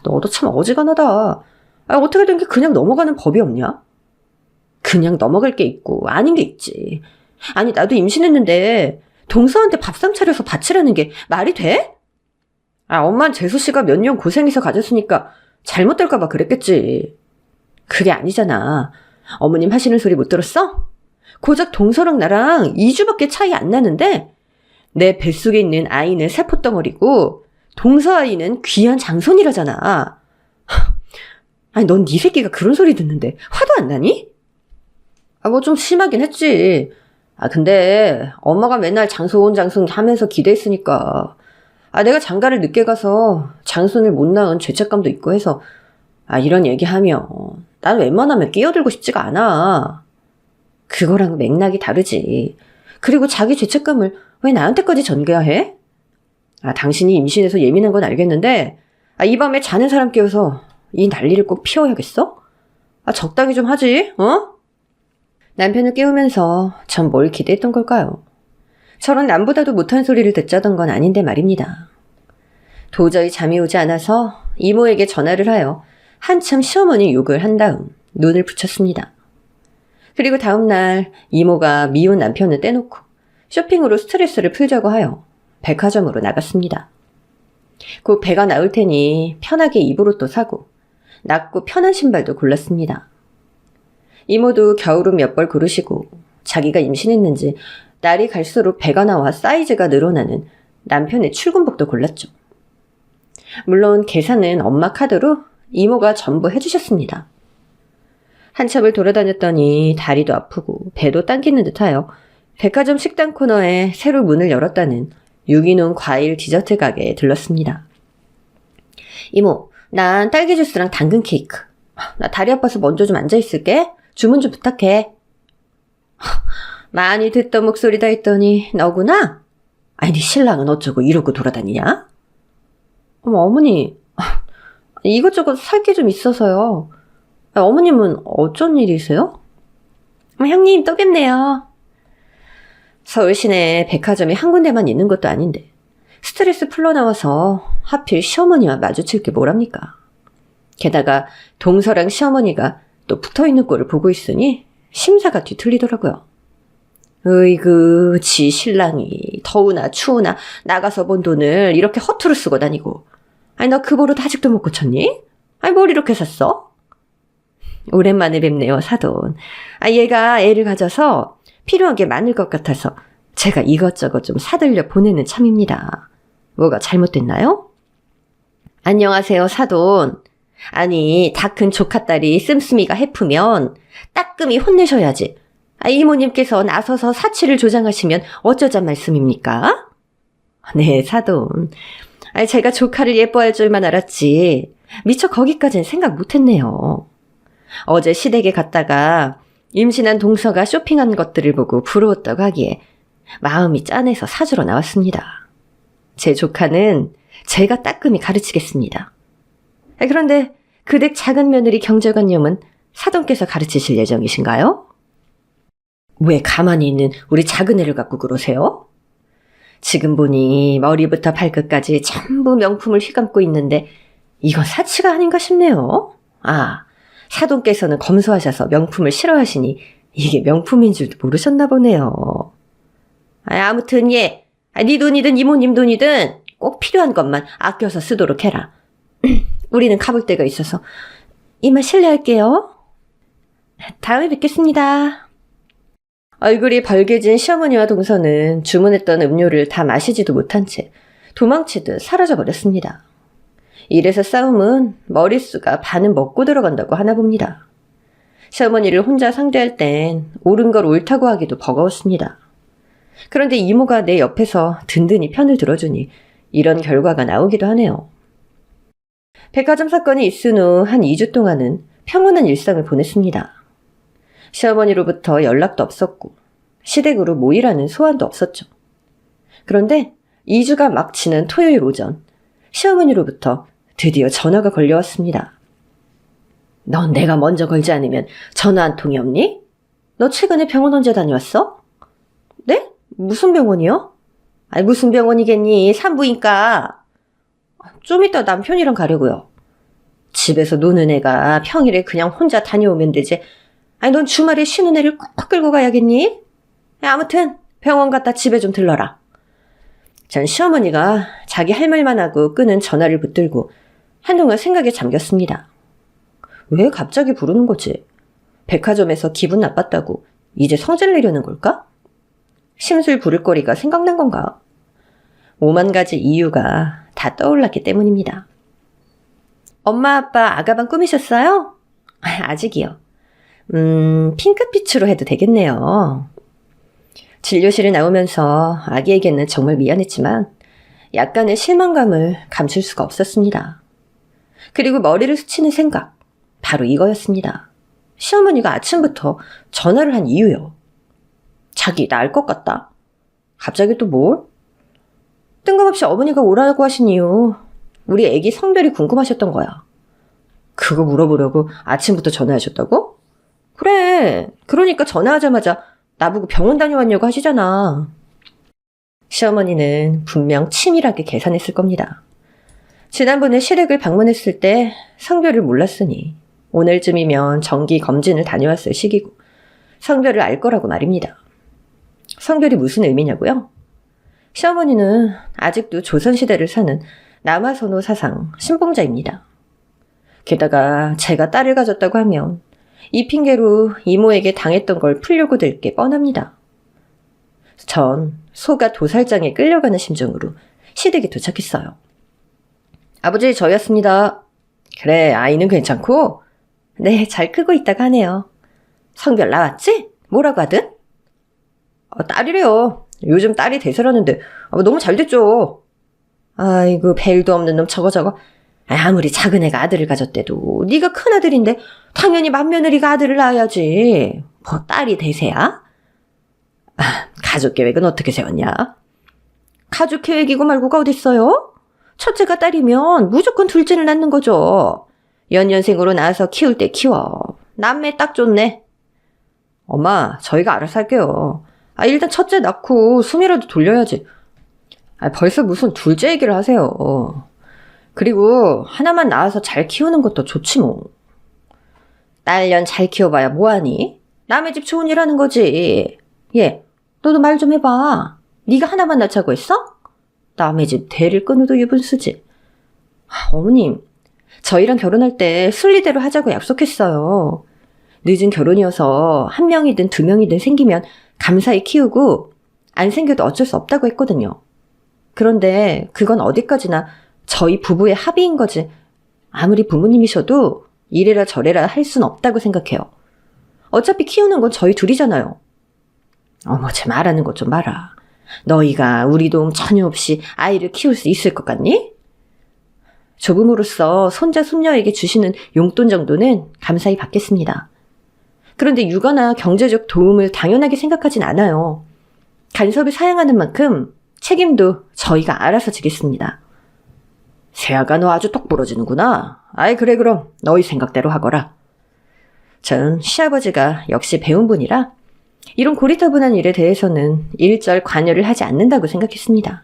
너도 참 어지간하다. 어떻게 된 게 그냥 넘어가는 법이 없냐? 그냥 넘어갈 게 있고 아닌 게 있지. 나도 임신했는데 동서한테 밥상 차려서 바치라는 게 말이 돼? 엄마는 재수씨가 몇 년 고생해서 가졌으니까 잘못될까 봐 그랬겠지. 그게 아니잖아. 어머님 하시는 소리 못 들었어? 고작 동서랑 나랑 2주밖에 차이 안 나는데 내 뱃속에 있는 아이는 세포덩어리고 동서 아이는 귀한 장손이라잖아. 넌 네 새끼가 그런 소리 듣는데 화도 안 나니? 뭐 좀 심하긴 했지. 근데 엄마가 맨날 장손 하면서 기대했으니까 내가 장가를 늦게 가서 장손을 못 낳은 죄책감도 있고 해서 이런 얘기하면 난 웬만하면 끼어들고 싶지가 않아. 그거랑 맥락이 다르지. 그리고 자기 죄책감을 왜 나한테까지 전가야 해? 당신이 임신해서 예민한 건 알겠는데 이 밤에 자는 사람 깨워서 이 난리를 꼭 피워야겠어? 적당히 좀 하지, 어? 남편을 깨우면서 전 뭘 기대했던 걸까요? 저런 남보다도 못한 소리를 듣자던 건 아닌데 말입니다. 도저히 잠이 오지 않아서 이모에게 전화를 하여 한참 시어머니 욕을 한 다음 눈을 붙였습니다. 그리고 다음날 이모가 미운 남편을 떼놓고 쇼핑으로 스트레스를 풀자고 하여 백화점으로 나갔습니다. 곧 배가 나올 테니 편하게 입을 옷도 사고 낮고 편한 신발도 골랐습니다. 이모도 겨울옷 몇 벌 고르시고 자기가 임신했는지 날이 갈수록 배가 나와 사이즈가 늘어나는 남편의 출근복도 골랐죠. 물론 계산은 엄마 카드로 이모가 전부 해주셨습니다. 한참을 돌아다녔더니 다리도 아프고 배도 당기는 듯하여 백화점 식당 코너에 새로 문을 열었다는 유기농 과일 디저트 가게에 들렀습니다. 이모, 난 딸기 주스랑 당근 케이크. 나 다리 아파서 먼저 좀 앉아있을게. 주문 좀 부탁해. 많이 듣던 목소리다 했더니 너구나? 네 신랑은 어쩌고 이러고 돌아다니냐? 어머, 어머니. 이것저것 살 게 좀 있어서요. 어머님은 어쩐 일이세요? 형님, 또 뵙네요. 서울 시내에 백화점이 한 군데만 있는 것도 아닌데 스트레스 풀러 나와서 하필 시어머니와 마주칠 게 뭐랍니까? 게다가 동서랑 시어머니가 또 붙어있는 꼴을 보고 있으니 심사가 뒤틀리더라고요. 으이그 지 신랑이 더우나 추우나 나가서 번 돈을 이렇게 허투루 쓰고 다니고, 아니 너 그 버릇 아직도 못 고쳤니? 아니 뭘 이렇게 샀어? 오랜만에 뵙네요, 사돈. 얘가 애를 가져서 필요한 게 많을 것 같아서 제가 이것저것 좀 사들려 보내는 참입니다. 뭐가 잘못됐나요? 안녕하세요, 사돈. 아니 다 큰 조카딸이 씀씀이가 해프면 따끔히 혼내셔야지. 이모님께서 나서서 사치를 조장하시면 어쩌잔 말씀입니까? 네, 사돈. 제가 조카를 예뻐할 줄만 알았지 미처 거기까지는 생각 못했네요. 어제 시댁에 갔다가 임신한 동서가 쇼핑한 것들을 보고 부러웠다고 하기에 마음이 짠해서 사주러 나왔습니다. 제 조카는 제가 따끔히 가르치겠습니다. 그런데 그 댁 작은 며느리 경제관념은 사돈께서 가르치실 예정이신가요? 왜 가만히 있는 우리 작은 애를 갖고 그러세요? 지금 보니 머리부터 발끝까지 전부 명품을 휘감고 있는데 이건 사치가 아닌가 싶네요. 사돈께서는 검소하셔서 명품을 싫어하시니 이게 명품인 줄도 모르셨나 보네요. 아무튼 네 돈이든 이모님 돈이든 꼭 필요한 것만 아껴서 쓰도록 해라. 우리는 가볼 데가 있어서 이만 실례할게요. 다음에 뵙겠습니다. 얼굴이 벌개진 시어머니와 동서는 주문했던 음료를 다 마시지도 못한 채 도망치듯 사라져버렸습니다. 이래서 싸움은 머릿수가 반은 먹고 들어간다고 하나 봅니다. 시어머니를 혼자 상대할 땐 옳은 걸 옳다고 하기도 버거웠습니다. 그런데 이모가 내 옆에서 든든히 편을 들어주니 이런 결과가 나오기도 하네요. 백화점 사건이 있은 후 한 2주 동안은 평온한 일상을 보냈습니다. 시어머니로부터 연락도 없었고 시댁으로 모이라는 소환도 없었죠. 그런데 2주가 막 지난 토요일 오전 시어머니로부터 드디어 전화가 걸려왔습니다. 넌 내가 먼저 걸지 않으면 전화 한 통이 없니? 너 최근에 병원 언제 다녀왔어? 네? 무슨 병원이요? 무슨 병원이겠니? 산부인과. 좀 이따 남편이랑 가려고요. 집에서 노는 애가 평일에 그냥 혼자 다녀오면 되지. 넌 주말에 쉬는 애를 꼭 끌고 가야겠니? 아무튼 병원 갔다 집에 좀 들러라. 전 시어머니가 자기 할 말만 하고 끄는 전화를 붙들고 한동안 생각에 잠겼습니다. 왜 갑자기 부르는 거지? 백화점에서 기분 나빴다고 이제 성질 내려는 걸까? 심술 부를 거리가 생각난 건가? 5만 가지 이유가 다 떠올랐기 때문입니다. 엄마 아빠 아가방 꾸미셨어요? 아직이요. 핑크빛으로 해도 되겠네요. 진료실에 나오면서 아기에게는 정말 미안했지만 약간의 실망감을 감출 수가 없었습니다. 그리고 머리를 스치는 생각, 바로 이거였습니다. 시어머니가 아침부터 전화를 한 이유요. 자기 나 알 것 같다. 갑자기 또 뭘? 뜬금없이 어머니가 오라고 하신 이유, 우리 애기 성별이 궁금하셨던 거야. 그거 물어보려고 아침부터 전화하셨다고? 그래, 그러니까 전화하자마자 나보고 병원 다녀왔냐고 하시잖아. 시어머니는 분명 치밀하게 계산했을 겁니다. 지난번에 시댁을 방문했을 때 성별을 몰랐으니 오늘쯤이면 정기 검진을 다녀왔을 시기고 성별을 알 거라고 말입니다. 성별이 무슨 의미냐고요? 시어머니는 아직도 조선시대를 사는 남아선호 사상 신봉자입니다. 게다가 제가 딸을 가졌다고 하면 이 핑계로 이모에게 당했던 걸 풀려고 들 게 뻔합니다. 전 소가 도살장에 끌려가는 심정으로 시댁에 도착했어요. 아버지, 저였습니다. 그래, 아이는 괜찮고? 네, 잘 크고 있다고 하네요. 성별 나왔지? 뭐라고 하든? 딸이래요. 요즘 딸이 대세라는데 너무 잘 됐죠. 아이고, 벨도 없는 놈 저거. 아무리 작은 애가 아들을 가졌대도 네가 큰 아들인데 당연히 맏며느리가 아들을 낳아야지. 뭐 딸이 대세야? 가족 계획은 어떻게 세웠냐? 가족 계획이고 말고가 어딨어요? 첫째가 딸이면 무조건 둘째를 낳는 거죠. 연년생으로 낳아서 키울 때 키워. 남매 딱 좋네. 엄마, 저희가 알아서 할게요. 일단 첫째 낳고 숨이라도 돌려야지. 벌써 무슨 둘째 얘기를 하세요. 그리고 하나만 낳아서 잘 키우는 것도 좋지 뭐. 딸년 잘 키워봐야 뭐하니? 남의 집 좋은 일 하는 거지. 너도 말 좀 해봐. 네가 하나만 낳자고 했어? 남의 집 대를 끊어도 유분수지. 어머님, 저희랑 결혼할 때 순리대로 하자고 약속했어요. 늦은 결혼이어서 한 명이든 두 명이든 생기면 감사히 키우고 안 생겨도 어쩔 수 없다고 했거든요. 그런데 그건 어디까지나 저희 부부의 합의인 거지. 아무리 부모님이셔도 이래라 저래라 할 순 없다고 생각해요. 어차피 키우는 건 저희 둘이잖아요. 어머, 제 말하는 것 좀 봐라. 너희가 우리 도움 전혀 없이 아이를 키울 수 있을 것 같니? 조부모로서 손자 손녀에게 주시는 용돈 정도는 감사히 받겠습니다. 그런데 육아나 경제적 도움을 당연하게 생각하진 않아요. 간섭을 사양하는 만큼 책임도 저희가 알아서 지겠습니다. 세아가 너 아주 똑 부러지는구나. 그래 그럼 너희 생각대로 하거라. 전 시아버지가 역시 배운 분이라 이런 고리타분한 일에 대해서는 일절 관여를 하지 않는다고 생각했습니다.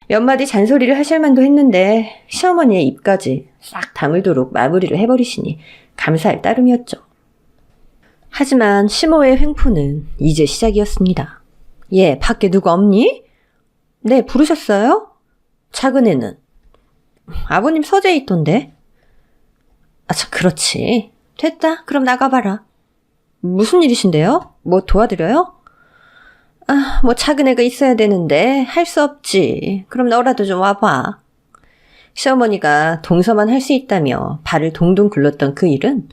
몇 마디 잔소리를 하실 만도 했는데 시어머니의 입까지 싹 다물도록 마무리를 해버리시니 감사할 따름이었죠. 하지만 시모의 횡포는 이제 시작이었습니다. 밖에 누구 없니? 네, 부르셨어요? 작은 애는? 아버님 서재에 있던데. 그렇지. 됐다. 그럼 나가봐라. 무슨 일이신데요? 뭐 도와드려요? 뭐 작은 애가 있어야 되는데 할 수 없지. 그럼 너라도 좀 와봐. 시어머니가 동서만 할 수 있다며 발을 동동 굴렀던 그 일은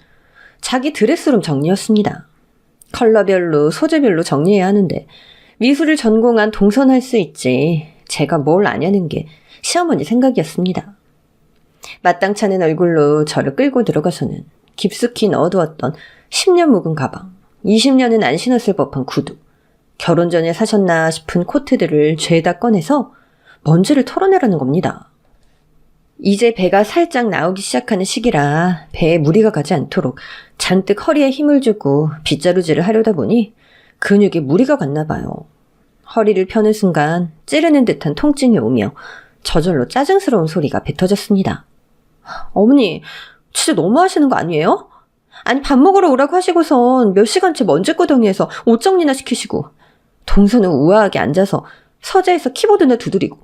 자기 드레스룸 정리였습니다. 컬러별로 소재별로 정리해야 하는데 미술을 전공한 동선할 수 있지 제가 뭘 아냐는 게 시어머니 생각이었습니다. 마땅찮은 얼굴로 저를 끌고 들어가서는 깊숙이 넣어두었던 10년 묵은 가방, 20년은 안 신었을 법한 구두, 결혼 전에 사셨나 싶은 코트들을 죄다 꺼내서 먼지를 털어내라는 겁니다. 이제 배가 살짝 나오기 시작하는 시기라 배에 무리가 가지 않도록 잔뜩 허리에 힘을 주고 빗자루질을 하려다 보니 근육에 무리가 갔나 봐요. 허리를 펴는 순간 찌르는 듯한 통증이 오며 저절로 짜증스러운 소리가 뱉어졌습니다. 어머니, 진짜 너무하시는 거 아니에요? 밥 먹으러 오라고 하시고선 몇 시간째 먼지구덩이에서 옷 정리나 시키시고 동서는 우아하게 앉아서 서재에서 키보드나 두드리고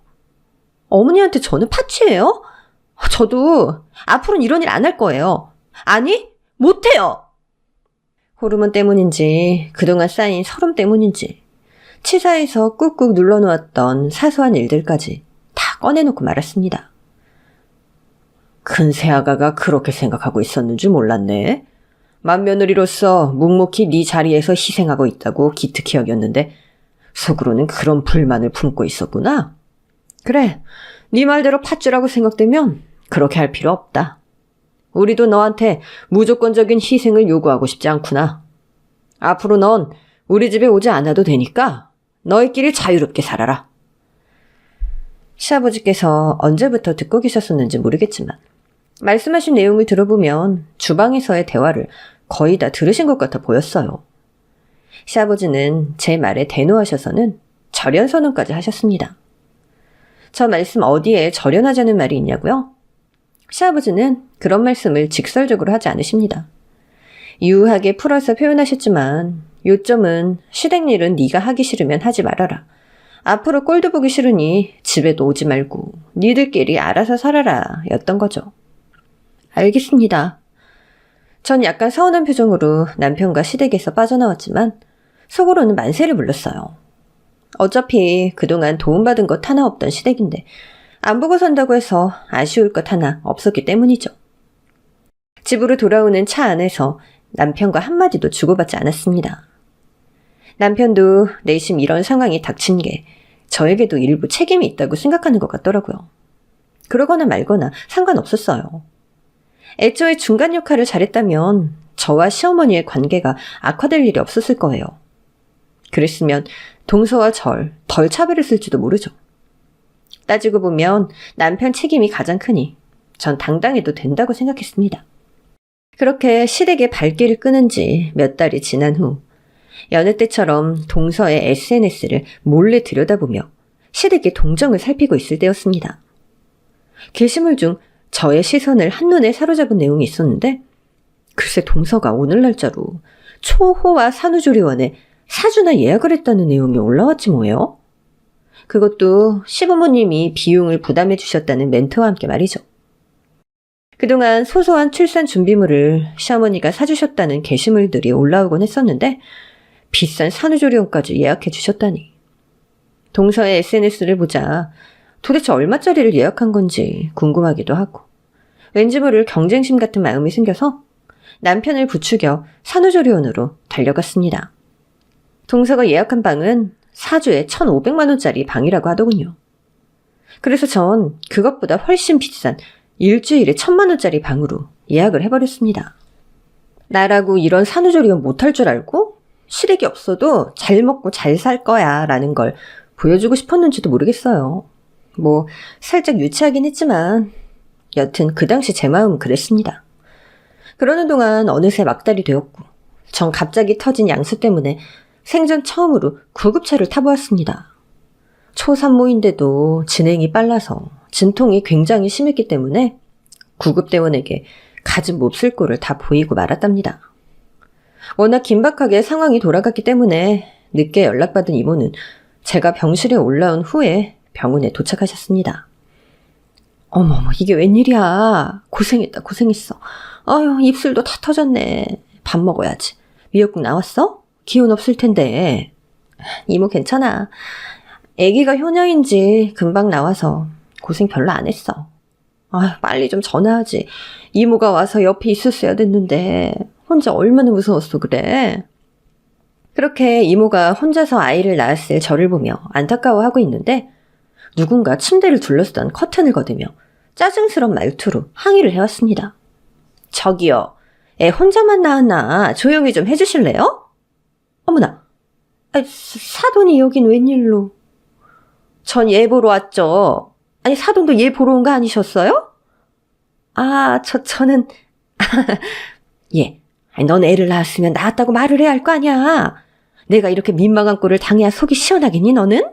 어머니한테 저는 파치예요? 저도 앞으로는 이런 일 안 할 거예요. 아니, 못해요. 호르몬 때문인지 그동안 쌓인 서름 때문인지 치사해서 꾹꾹 눌러놓았던 사소한 일들까지 다 꺼내놓고 말았습니다. 큰 새아가가 그렇게 생각하고 있었는 줄 몰랐네. 맏며느리로서 묵묵히 네 자리에서 희생하고 있다고 기특히 여겼는데 속으로는 그런 불만을 품고 있었구나. 그래, 네 말대로 팥주라고 생각되면 그렇게 할 필요 없다. 우리도 너한테 무조건적인 희생을 요구하고 싶지 않구나. 앞으로 넌 우리 집에 오지 않아도 되니까 너희끼리 자유롭게 살아라. 시아버지께서 언제부터 듣고 계셨었는지 모르겠지만 말씀하신 내용을 들어보면 주방에서의 대화를 거의 다 들으신 것 같아 보였어요. 시아버지는 제 말에 대노하셔서는 절연선언까지 하셨습니다. 저 말씀 어디에 절연하자는 말이 있냐고요? 시아버지는 그런 말씀을 직설적으로 하지 않으십니다. 유하게 풀어서 표현하셨지만 요점은 시댁 일은 네가 하기 싫으면 하지 말아라. 앞으로 꼴도 보기 싫으니 집에도 오지 말고 니들끼리 알아서 살아라 였던 거죠. 알겠습니다. 전 약간 서운한 표정으로 남편과 시댁에서 빠져나왔지만 속으로는 만세를 불렀어요. 어차피 그동안 도움받은 것 하나 없던 시댁인데 안 보고 산다고 해서 아쉬울 것 하나 없었기 때문이죠. 집으로 돌아오는 차 안에서 남편과 한마디도 주고받지 않았습니다. 남편도 내심 이런 상황이 닥친 게 저에게도 일부 책임이 있다고 생각하는 것 같더라고요. 그러거나 말거나 상관없었어요. 애초에 중간 역할을 잘했다면 저와 시어머니의 관계가 악화될 일이 없었을 거예요. 그랬으면 동서와 절 덜 차별했을지도 모르죠. 따지고 보면 남편 책임이 가장 크니 전 당당해도 된다고 생각했습니다. 그렇게 시댁의 발길을 끄는 지 몇 달이 지난 후 여느 때처럼 동서의 SNS를 몰래 들여다보며 시댁의 동정을 살피고 있을 때였습니다. 게시물 중 저의 시선을 한눈에 사로잡은 내용이 있었는데 글쎄 동서가 오늘 날짜로 초호화 산후조리원에 사주나 예약을 했다는 내용이 올라왔지 뭐예요? 그것도 시부모님이 비용을 부담해 주셨다는 멘트와 함께 말이죠. 그동안 소소한 출산 준비물을 시어머니가 사주셨다는 게시물들이 올라오곤 했었는데 비싼 산후조리원까지 예약해 주셨다니. 동서의 SNS를 보자 도대체 얼마짜리를 예약한 건지 궁금하기도 하고 왠지 모를 경쟁심 같은 마음이 생겨서 남편을 부추겨 산후조리원으로 달려갔습니다. 동서가 예약한 방은 사주에 1,500만 원짜리 방이라고 하더군요. 그래서 전 그것보다 훨씬 비싼 일주일에 1,000만 원짜리 방으로 예약을 해버렸습니다. 나라고 이런 산후조리원 못할 줄 알고 시댁이 없어도 잘 먹고 잘 살 거야 라는 걸 보여주고 싶었는지도 모르겠어요. 뭐 살짝 유치하긴 했지만 여튼 그 당시 제 마음은 그랬습니다. 그러는 동안 어느새 막달이 되었고 전 갑자기 터진 양수 때문에 생전 처음으로 구급차를 타보았습니다. 초산모인데도 진행이 빨라서 진통이 굉장히 심했기 때문에 구급대원에게 갖은 몹쓸 꼴을 다 보이고 말았답니다. 워낙 긴박하게 상황이 돌아갔기 때문에 늦게 연락받은 이모는 제가 병실에 올라온 후에 병원에 도착하셨습니다. 어머머 이게 웬일이야. 고생했다 고생했어. 아유 입술도 다 터졌네. 밥 먹어야지. 미역국 나왔어? 기운 없을 텐데. 이모 괜찮아. 아기가 효녀인지 금방 나와서 고생 별로 안 했어. 아유 빨리 좀 전화하지. 이모가 와서 옆에 있었어야 됐는데 혼자 얼마나 무서웠어 그래. 그렇게 이모가 혼자서 아이를 낳았을 저를 보며 안타까워하고 있는데 누군가 침대를 둘러쓰던 커튼을 걷으며 짜증스러운 말투로 항의를 해왔습니다. 저기요, 애 혼자만 낳았나 조용히 좀 해주실래요? 어머나, 사돈이 여긴 웬일로? 전 얘 보러 왔죠. 아니 사돈도 얘 보러 온 거 아니셨어요? 아, 저는 예, 넌 애를 낳았으면 낳았다고 말을 해야 할 거 아니야. 내가 이렇게 민망한 꼴을 당해야 속이 시원하겠니 너는?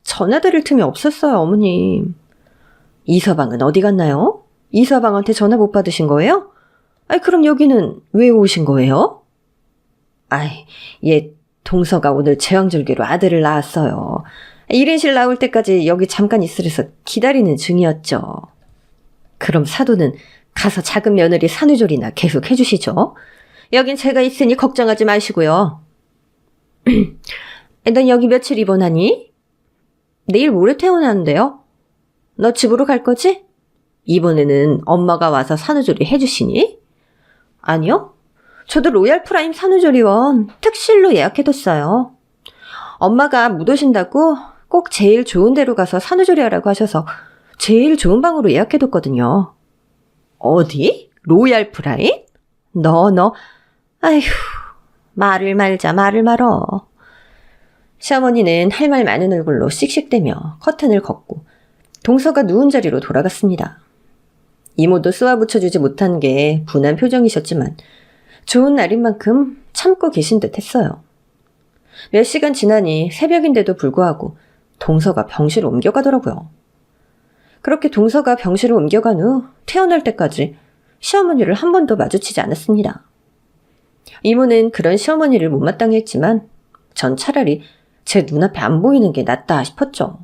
전화드릴 틈이 없었어요 어머님. 이서방은 어디 갔나요? 이서방한테 전화 못 받으신 거예요? 그럼 여기는 왜 오신 거예요? 얘 동서가 오늘 제왕절개로 아들을 낳았어요. 1인실 나올 때까지 여기 잠깐 있으래서 기다리는 중이었죠. 그럼 사돈은 가서 작은 며느리 산후조리나 계속 해주시죠. 여긴 제가 있으니 걱정하지 마시고요. 넌 여기 며칠 입원하니? 내일 모레 퇴원하는데요. 너 집으로 갈 거지? 이번에는 엄마가 와서 산후조리 해주시니? 아니요. 저도 로얄 프라임 산후조리원 특실로 예약해뒀어요. 엄마가 못 오신다고 꼭 제일 좋은 데로 가서 산후조리 하라고 하셔서 제일 좋은 방으로 예약해뒀거든요. 어디? 로얄 프라임? 아휴, 말을 말어. 시어머니는 할 말 많은 얼굴로 씩씩대며 커튼을 걷고 동서가 누운 자리로 돌아갔습니다. 이모도 쏘아붙여주지 못한 게 분한 표정이셨지만 좋은 날인 만큼 참고 계신 듯 했어요. 몇 시간 지나니 새벽인데도 불구하고 동서가 병실을 옮겨가더라고요. 그렇게 동서가 병실을 옮겨간 후 퇴원할 때까지 시어머니를 한 번도 마주치지 않았습니다. 이모는 그런 시어머니를 못마땅해 했지만 전 차라리 제 눈앞에 안 보이는 게 낫다 싶었죠.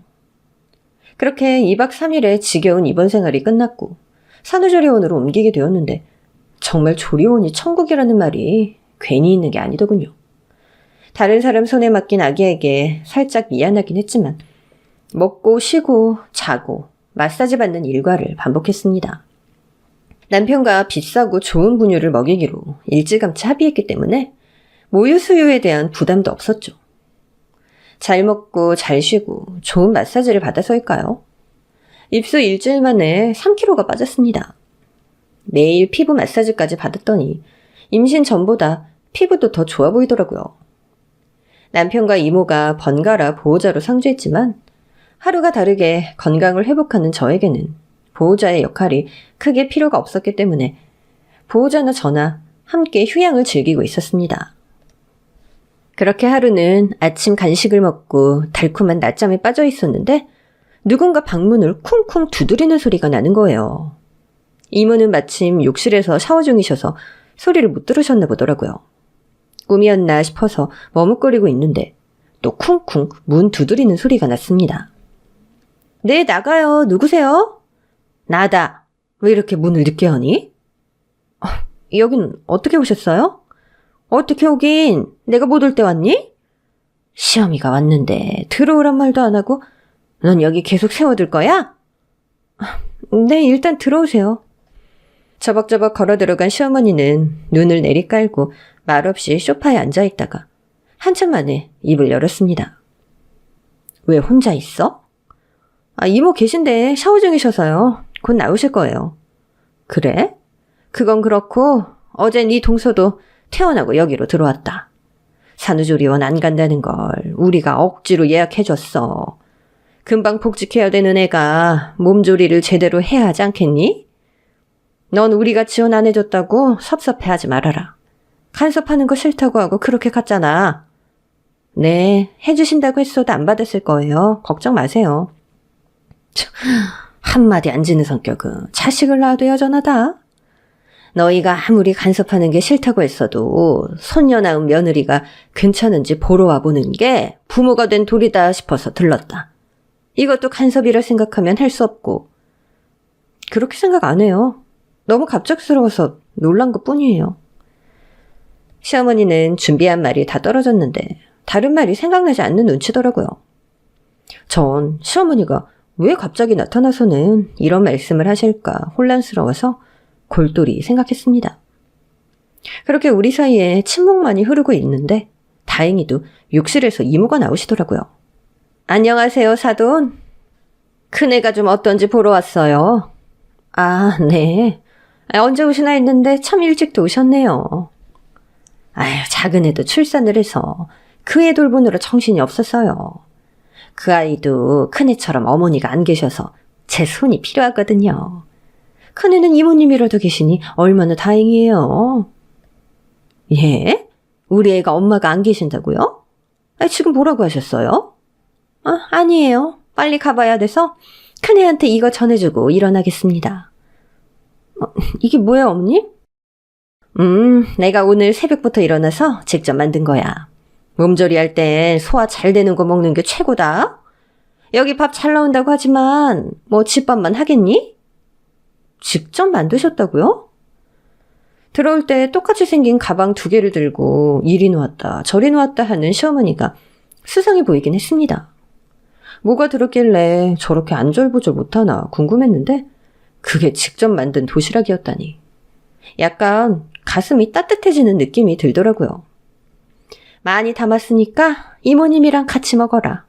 그렇게 2박 3일의 지겨운 입원 생활이 끝났고 산후조리원으로 옮기게 되었는데 정말 조리원이 천국이라는 말이 괜히 있는 게 아니더군요. 다른 사람 손에 맡긴 아기에게 살짝 미안하긴 했지만 먹고 쉬고 자고 마사지 받는 일과를 반복했습니다. 남편과 비싸고 좋은 분유를 먹이기로 일찌감치 합의했기 때문에 모유 수유에 대한 부담도 없었죠. 잘 먹고 잘 쉬고 좋은 마사지를 받아서일까요? 입수 일주일 만에 3kg가 빠졌습니다. 매일 피부 마사지까지 받았더니 임신 전보다 피부도 더 좋아 보이더라고요. 남편과 이모가 번갈아 보호자로 상주했지만 하루가 다르게 건강을 회복하는 저에게는 보호자의 역할이 크게 필요가 없었기 때문에 보호자나 저나 함께 휴양을 즐기고 있었습니다. 그렇게 하루는 아침 간식을 먹고 달콤한 낮잠에 빠져 있었는데 누군가 방문을 쿵쿵 두드리는 소리가 나는 거예요. 이모는 마침 욕실에서 샤워 중이셔서 소리를 못 들으셨나 보더라고요. 꿈이었나 싶어서 머뭇거리고 있는데 또 쿵쿵 문 두드리는 소리가 났습니다. 네, 나가요. 누구세요? 나다. 왜 이렇게 문을 늦게 하니? 여긴 어떻게 오셨어요? 어떻게 오긴? 내가 못 올 때 왔니? 시어미가 왔는데 들어오란 말도 안 하고 넌 여기 계속 세워둘 거야? 네, 일단 들어오세요. 저벅저벅 걸어 들어간 시어머니는 눈을 내리깔고 말없이 소파에 앉아있다가 한참 만에 입을 열었습니다. 왜 혼자 있어? 이모 계신데 샤워 중이셔서요. 곧 나오실 거예요. 그래? 그건 그렇고 어제 네 동서도 퇴원하고 여기로 들어왔다. 산후조리원 안 간다는 걸 우리가 억지로 예약해줬어. 금방 복직해야 되는 애가 몸조리를 제대로 해야 하지 않겠니? 넌 우리가 지원 안 해줬다고 섭섭해하지 말아라. 간섭하는 거 싫다고 하고 그렇게 갔잖아. 네, 해주신다고 했어도 안 받았을 거예요. 걱정 마세요. 한마디 안 지는 성격은 자식을 낳아도 여전하다. 너희가 아무리 간섭하는 게 싫다고 했어도 손녀 낳은 며느리가 괜찮은지 보러 와보는 게 부모가 된 도리다 싶어서 들렀다. 이것도 간섭이라 생각하면 할 수 없고. 그렇게 생각 안 해요. 너무 갑작스러워서 놀란 것 뿐이에요. 시어머니는 준비한 말이 다 떨어졌는데 다른 말이 생각나지 않는 눈치더라고요. 전 시어머니가 왜 갑자기 나타나서는 이런 말씀을 하실까 혼란스러워서 골똘히 생각했습니다. 그렇게 우리 사이에 침묵만이 흐르고 있는데 다행히도 욕실에서 이모가 나오시더라고요. 안녕하세요, 사돈. 큰애가 좀 어떤지 보러 왔어요. 아, 네. 언제 오시나 했는데 참 일찍도 오셨네요. 아유, 작은 애도 출산을 해서 그 애 돌보느라 정신이 없었어요. 그 아이도 큰애처럼 어머니가 안 계셔서 제 손이 필요하거든요. 큰애는 이모님이라도 계시니 얼마나 다행이에요. 예? 우리 애가 엄마가 안 계신다고요? 지금 뭐라고 하셨어요? 아니에요. 빨리 가봐야 돼서 큰애한테 이거 전해주고 일어나겠습니다. 이게 뭐야, 어머니? 내가 오늘 새벽부터 일어나서 직접 만든 거야. 몸조리 할 땐 소화 잘 되는 거 먹는 게 최고다. 여기 밥 잘 나온다고 하지만 뭐 집밥만 하겠니? 직접 만드셨다고요? 들어올 때 똑같이 생긴 가방 2개를 들고 이리 놓았다 저리 놓았다 하는 시어머니가 수상해 보이긴 했습니다. 뭐가 들었길래 저렇게 안절부절 못하나 궁금했는데 그게 직접 만든 도시락이었다니. 약간 가슴이 따뜻해지는 느낌이 들더라고요. 많이 담았으니까 이모님이랑 같이 먹어라.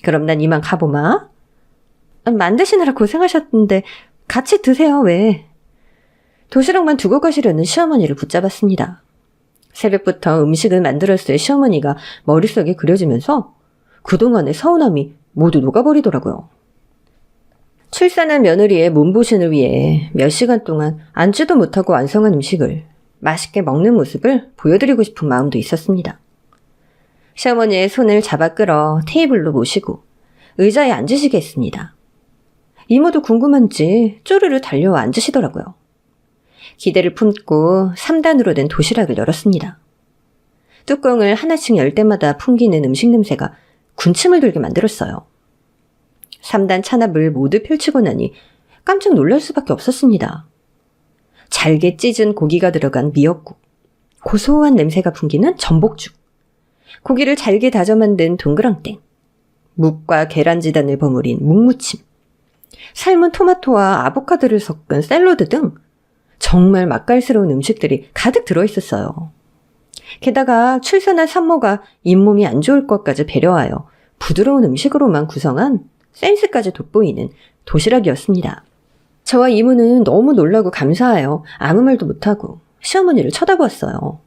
그럼 난 이만 가보마. 만드시느라 고생하셨는데 같이 드세요, 왜? 도시락만 두고 가시려는 시어머니를 붙잡았습니다. 새벽부터 음식을 만들었을 시어머니가 머릿속에 그려지면서 그동안의 서운함이 모두 녹아버리더라고요. 출산한 며느리의 몸보신을 위해 몇 시간 동안 앉지도 못하고 완성한 음식을 맛있게 먹는 모습을 보여드리고 싶은 마음도 있었습니다. 시어머니의 손을 잡아 끌어 테이블로 모시고 의자에 앉으시게 했습니다. 이모도 궁금한지 쪼르르 달려와 앉으시더라고요. 기대를 품고 3단으로 된 도시락을 열었습니다. 뚜껑을 하나씩 열 때마다 풍기는 음식 냄새가 군침을 돌게 만들었어요. 3단 찬압을 모두 펼치고 나니 깜짝 놀랄 수밖에 없었습니다. 잘게 찢은 고기가 들어간 미역국, 고소한 냄새가 풍기는 전복죽, 고기를 잘게 다져 만든 동그랑땡, 묵과 계란지단을 버무린 묵무침, 삶은 토마토와 아보카도를 섞은 샐러드 등 정말 맛깔스러운 음식들이 가득 들어있었어요. 게다가 출산한 산모가 잇몸이 안 좋을 것까지 배려하여 부드러운 음식으로만 구성한 센스까지 돋보이는 도시락이었습니다. 저와 이모는 너무 놀라고 감사하여 아무 말도 못하고 시어머니를 쳐다보았어요.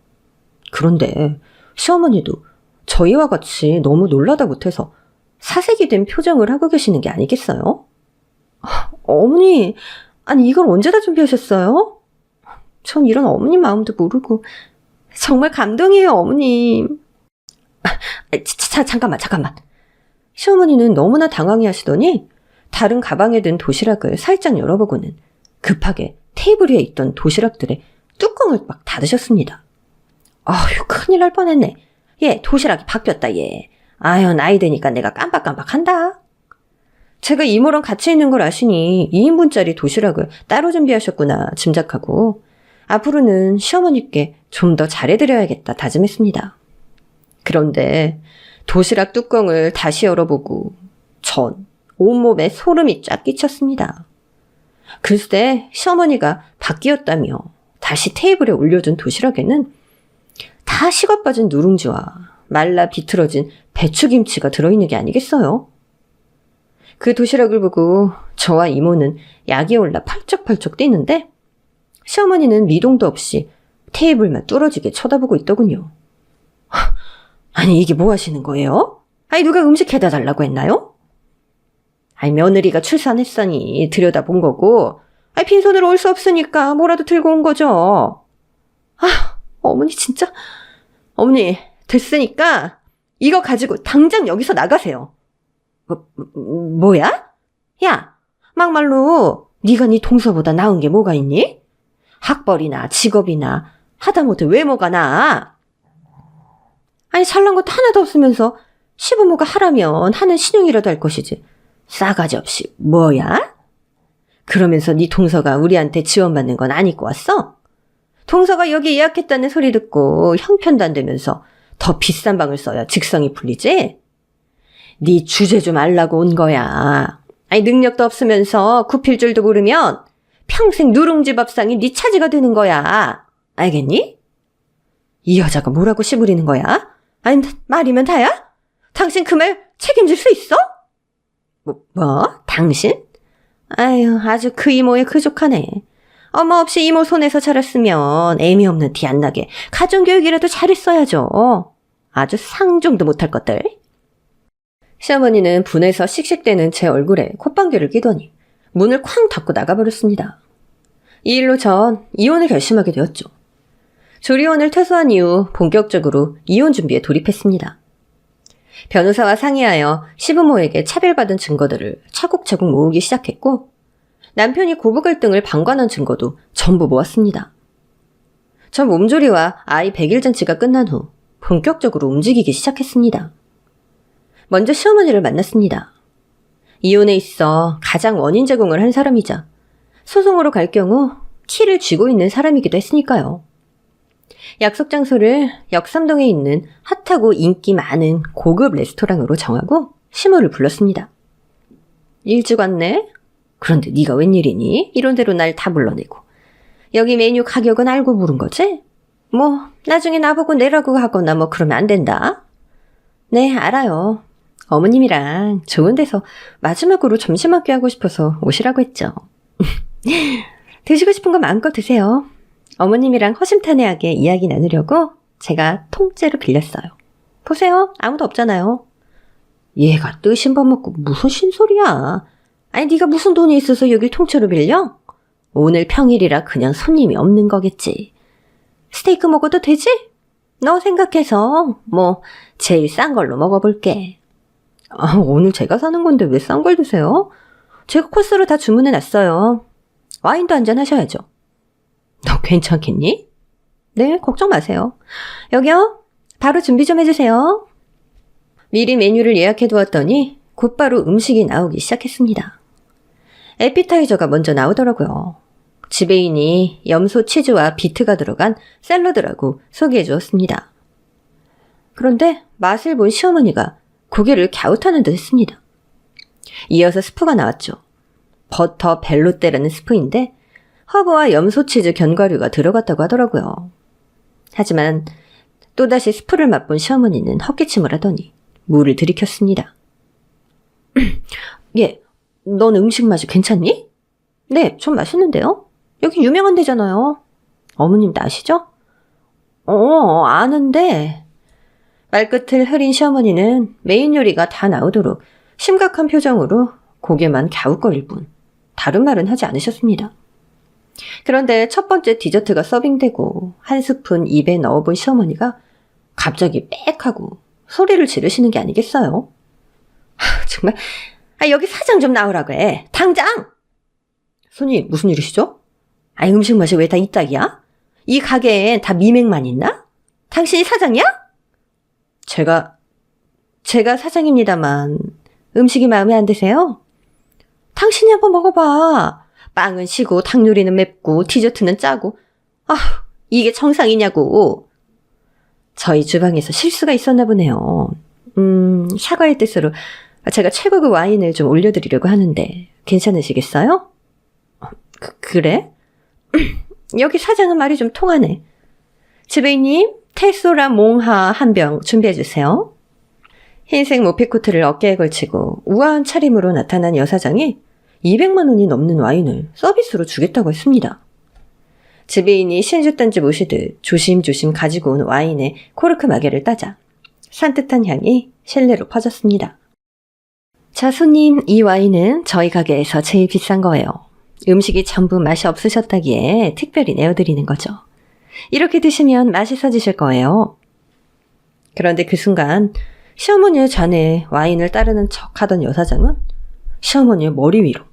그런데 시어머니도 저희와 같이 너무 놀라다 못해서 사색이 된 표정을 하고 계시는 게 아니겠어요? 어머니, 아니 이걸 언제 다 준비하셨어요? 전 이런 어머님 마음도 모르고 정말 감동이에요, 어머님. 잠깐만. 시어머니는 너무나 당황해 하시더니 다른 가방에 든 도시락을 살짝 열어보고는 급하게 테이블 위에 있던 도시락들의 뚜껑을 막 닫으셨습니다. 아휴, 큰일 날 뻔했네. 얘, 도시락이 바뀌었다, 얘. 아유, 나이 드니까 내가 깜빡깜빡한다. 제가 이모랑 같이 있는 걸 아시니 2인분짜리 도시락을 따로 준비하셨구나 짐작하고 앞으로는 시어머니께 좀 더 잘해드려야겠다 다짐했습니다. 그런데 도시락 뚜껑을 다시 열어보고 전 온몸에 소름이 쫙 끼쳤습니다. 글쎄 시어머니가 바뀌었다며 다시 테이블에 올려둔 도시락에는 다 식어 빠진 누룽지와 말라 비틀어진 배추김치가 들어있는 게 아니겠어요? 그 도시락을 보고 저와 이모는 약이 올라 펄쩍펄쩍 뛰는데 시어머니는 미동도 없이 테이블만 뚫어지게 쳐다보고 있더군요. 아니 이게 뭐 하시는 거예요? 아니 누가 음식 해다 달라고 했나요? 아니 며느리가 출산했으니 들여다본 거고 빈손으로 올 수 없으니까 뭐라도 들고 온 거죠. 어머니 진짜. 어머니 됐으니까 이거 가지고 당장 여기서 나가세요. 뭐야? 야, 막말로 네가 네 동서보다 나은 게 뭐가 있니? 학벌이나 직업이나 하다못해 외모가 나. 아니 잘난 것도 하나도 없으면서 시부모가 하라면 하는 신용이라도 할 것이지. 싸가지 없이 뭐야? 그러면서 네 동서가 우리한테 지원받는 건 안 입고 왔어? 동서가 여기 예약했다는 소리 듣고 형편도 안 되면서 더 비싼 방을 써야 직성이 풀리지? 네 주제 좀 알라고 온 거야. 아니 능력도 없으면서 굽힐 줄도 모르면 평생 누룽지 밥상이 네 차지가 되는 거야. 알겠니? 이 여자가 뭐라고 씨부리는 거야? 아니 말이면 다야? 당신 그 말 책임질 수 있어? 뭐? 당신? 아유 아주 그 이모의 그 조카네. 엄마 없이 이모 손에서 자랐으면 애미 없는 티 안 나게 가정교육이라도 잘했어야죠. 아주 상종도 못할 것들. 시어머니는 분해서 씩씩대는 제 얼굴에 콧방귀를 끼더니 문을 쾅 닫고 나가버렸습니다. 이 일로 전 이혼을 결심하게 되었죠. 조리원을 퇴소한 이후 본격적으로 이혼 준비에 돌입했습니다. 변호사와 상의하여 시부모에게 차별받은 증거들을 차곡차곡 모으기 시작했고 남편이 고부 갈등을 방관한 증거도 전부 모았습니다. 전 몸조리와 아이 100일 잔치가 끝난 후 본격적으로 움직이기 시작했습니다. 먼저 시어머니를 만났습니다. 이혼에 있어 가장 원인 제공을 한 사람이자 소송으로 갈 경우 키를 쥐고 있는 사람이기도 했으니까요. 약속 장소를 역삼동에 있는 핫하고 인기 많은 고급 레스토랑으로 정하고 시모를 불렀습니다. 일찍 왔네? 그런데 네가 웬일이니? 이런 대로 날 다 불러내고. 여기 메뉴 가격은 알고 부른 거지? 뭐 나중에 나보고 내라고 하거나 뭐 그러면 안 된다. 네, 알아요. 어머님이랑 좋은 데서 마지막으로 점심 함께 하고 싶어서 오시라고 했죠. 드시고 싶은 거 마음껏 드세요. 어머님이랑 허심탄회하게 이야기 나누려고 제가 통째로 빌렸어요. 보세요. 아무도 없잖아요. 얘가 뜨신 밥 먹고 무슨 신소리야. 아니 네가 무슨 돈이 있어서 여기 통째로 빌려? 오늘 평일이라 그냥 손님이 없는 거겠지. 스테이크 먹어도 되지? 너 생각해서 뭐 제일 싼 걸로 먹어볼게. 오늘 제가 사는 건데 왜 싼 걸 드세요? 제가 코스로 다 주문해놨어요. 와인도 한잔 하셔야죠. 너 괜찮겠니? 네, 걱정 마세요. 여기요. 바로 준비 좀 해주세요. 미리 메뉴를 예약해두었더니 곧바로 음식이 나오기 시작했습니다. 에피타이저가 먼저 나오더라고요. 지배인이 염소 치즈와 비트가 들어간 샐러드라고 소개해주었습니다. 그런데 맛을 본 시어머니가 고개를 갸웃하는 듯 했습니다. 이어서 스프가 나왔죠. 버터 벨로떼라는 스프인데 허브와 염소치즈 견과류가 들어갔다고 하더라고요. 하지만 또다시 스프를 맛본 시어머니는 헛기침을 하더니 물을 들이켰습니다. 예, 넌 음식 맛이 괜찮니? 네, 좀 맛있는데요? 여기 유명한 데잖아요. 어머님도 아시죠? 아는데 말끝을 흐린 시어머니는 메인 요리가 다 나오도록 심각한 표정으로 고개만 갸웃거릴 뿐 다른 말은 하지 않으셨습니다. 그런데 첫 번째 디저트가 서빙되고 한 스푼 입에 넣어본 시어머니가 갑자기 빽 하고 소리를 지르시는 게 아니겠어요? 정말 여기 사장 좀 나오라고 해. 당장! 손님 무슨 일이시죠? 음식 맛이 왜 다 이따기야? 이 가게엔 다 미맥만 있나? 당신이 사장이야? 제가 사장입니다만 음식이 마음에 안 드세요? 당신이 한번 먹어봐. 빵은 시고 닭요리는 맵고 디저트는 짜고 이게 정상이냐고. 저희 주방에서 실수가 있었나 보네요. 사과의 뜻으로 제가 최고급 와인을 좀 올려드리려고 하는데 괜찮으시겠어요? 그래? 여기 사장은 말이 좀 통하네. 지배인님, 테소라 몽하 한 병 준비해주세요. 흰색 모피코트를 어깨에 걸치고 우아한 차림으로 나타난 여사장이 200만 원이 넘는 와인을 서비스로 주겠다고 했습니다. 지배인이 신주단지 모시듯 조심조심 가지고 온 와인에 코르크 마개를 따자 산뜻한 향이 실내로 퍼졌습니다. 자, 손님, 이 와인은 저희 가게에서 제일 비싼 거예요. 음식이 전부 맛이 없으셨다기에 특별히 내어드리는 거죠. 이렇게 드시면 맛있어지실 거예요. 그런데 그 순간 시어머니의 잔에 와인을 따르는 척하던 여사장은 시어머니의 머리 위로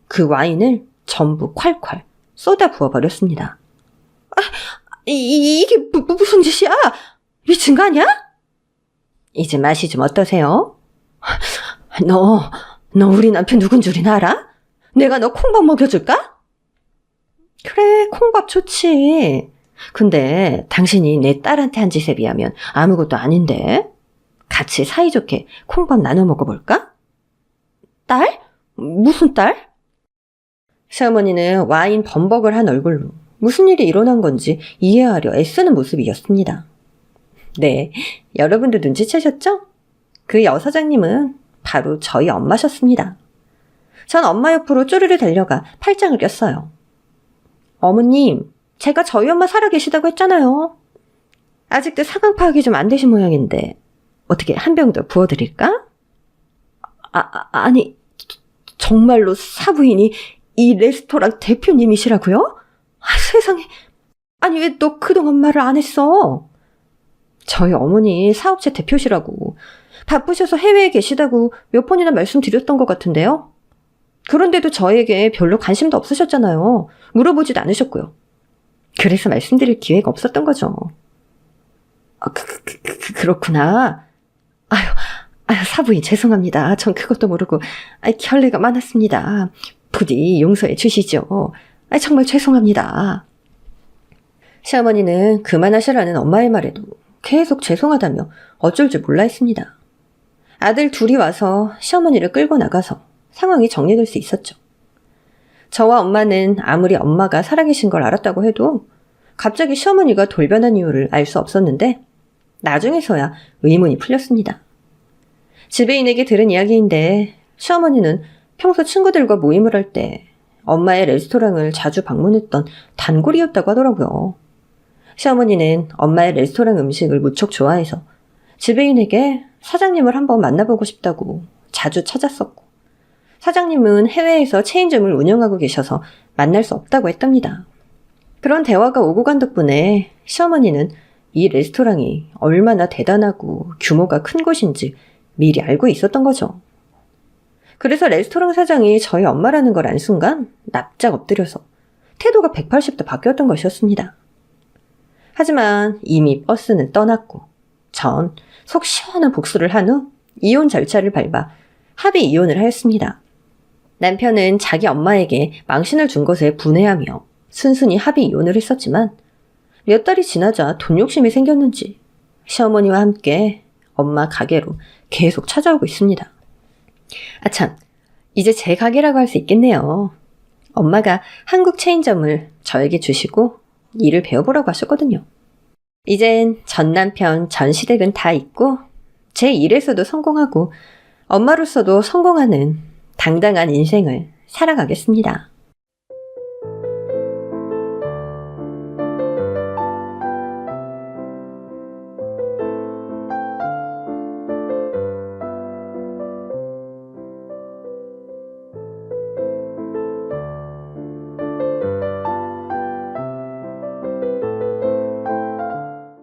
그 와인을 전부 콸콸 쏟아 부어버렸습니다. 이게 무슨 짓이야? 미친 거 아니야? 이제 맛이 좀 어떠세요? 너 우리 남편 누군 줄이나 알아? 내가 너 콩밥 먹여줄까? 그래, 콩밥 좋지. 근데 당신이 내 딸한테 한 짓에 비하면 아무것도 아닌데. 같이 사이좋게 콩밥 나눠 먹어볼까? 딸? 무슨 딸? 시어머니는 와인 범벅을 한 얼굴로 무슨 일이 일어난 건지 이해하려 애쓰는 모습이었습니다. 네, 여러분도 눈치채셨죠? 그 여사장님은 바로 저희 엄마셨습니다. 전 엄마 옆으로 쪼르르 달려가 팔짱을 꼈어요. 어머님, 제가 저희 엄마 살아계시다고 했잖아요. 아직도 상황 파악이 좀 안 되신 모양인데 어떻게 한 병 더 부어드릴까? 아니, 정말로 사부인이 이 레스토랑 대표님이시라고요? 세상에. 아니, 왜 너 그동안 말을 안 했어? 저희 어머니 사업체 대표시라고. 바쁘셔서 해외에 계시다고 몇 번이나 말씀드렸던 것 같은데요. 그런데도 저에게 별로 관심도 없으셨잖아요. 물어보지도 않으셨고요. 그래서 말씀드릴 기회가 없었던 거죠. 그렇구나. 아유, 사부인 죄송합니다. 전 그것도 모르고 결례가 많았습니다. 부디 용서해 주시죠. 정말 죄송합니다. 시어머니는 그만하시라는 엄마의 말에도 계속 죄송하다며 어쩔 줄 몰라 했습니다. 아들 둘이 와서 시어머니를 끌고 나가서 상황이 정리될 수 있었죠. 저와 엄마는 아무리 엄마가 살아계신 걸 알았다고 해도 갑자기 시어머니가 돌변한 이유를 알 수 없었는데 나중에서야 의문이 풀렸습니다. 지배인에게 들은 이야기인데 시어머니는 평소 친구들과 모임을 할 때 엄마의 레스토랑을 자주 방문했던 단골이었다고 하더라고요. 시어머니는 엄마의 레스토랑 음식을 무척 좋아해서 지배인에게 사장님을 한번 만나보고 싶다고 자주 찾았었고 사장님은 해외에서 체인점을 운영하고 계셔서 만날 수 없다고 했답니다. 그런 대화가 오고 간 덕분에 시어머니는 이 레스토랑이 얼마나 대단하고 규모가 큰 곳인지 미리 알고 있었던 거죠. 그래서 레스토랑 사장이 저희 엄마라는 걸 안 순간 납작 엎드려서 태도가 180도 바뀌었던 것이었습니다. 하지만 이미 버스는 떠났고 전 속 시원한 복수를 한 후 이혼 절차를 밟아 합의 이혼을 하였습니다. 남편은 자기 엄마에게 망신을 준 것에 분해하며 순순히 합의 이혼을 했었지만 몇 달이 지나자 돈 욕심이 생겼는지 시어머니와 함께 엄마 가게로 계속 찾아오고 있습니다. 참, 이제 제 가게라고 할 수 있겠네요. 엄마가 한국 체인점을 저에게 주시고 일을 배워보라고 하셨거든요. 이젠 전 남편, 전 시댁은 다 있고 제 일에서도 성공하고 엄마로서도 성공하는 당당한 인생을 살아가겠습니다.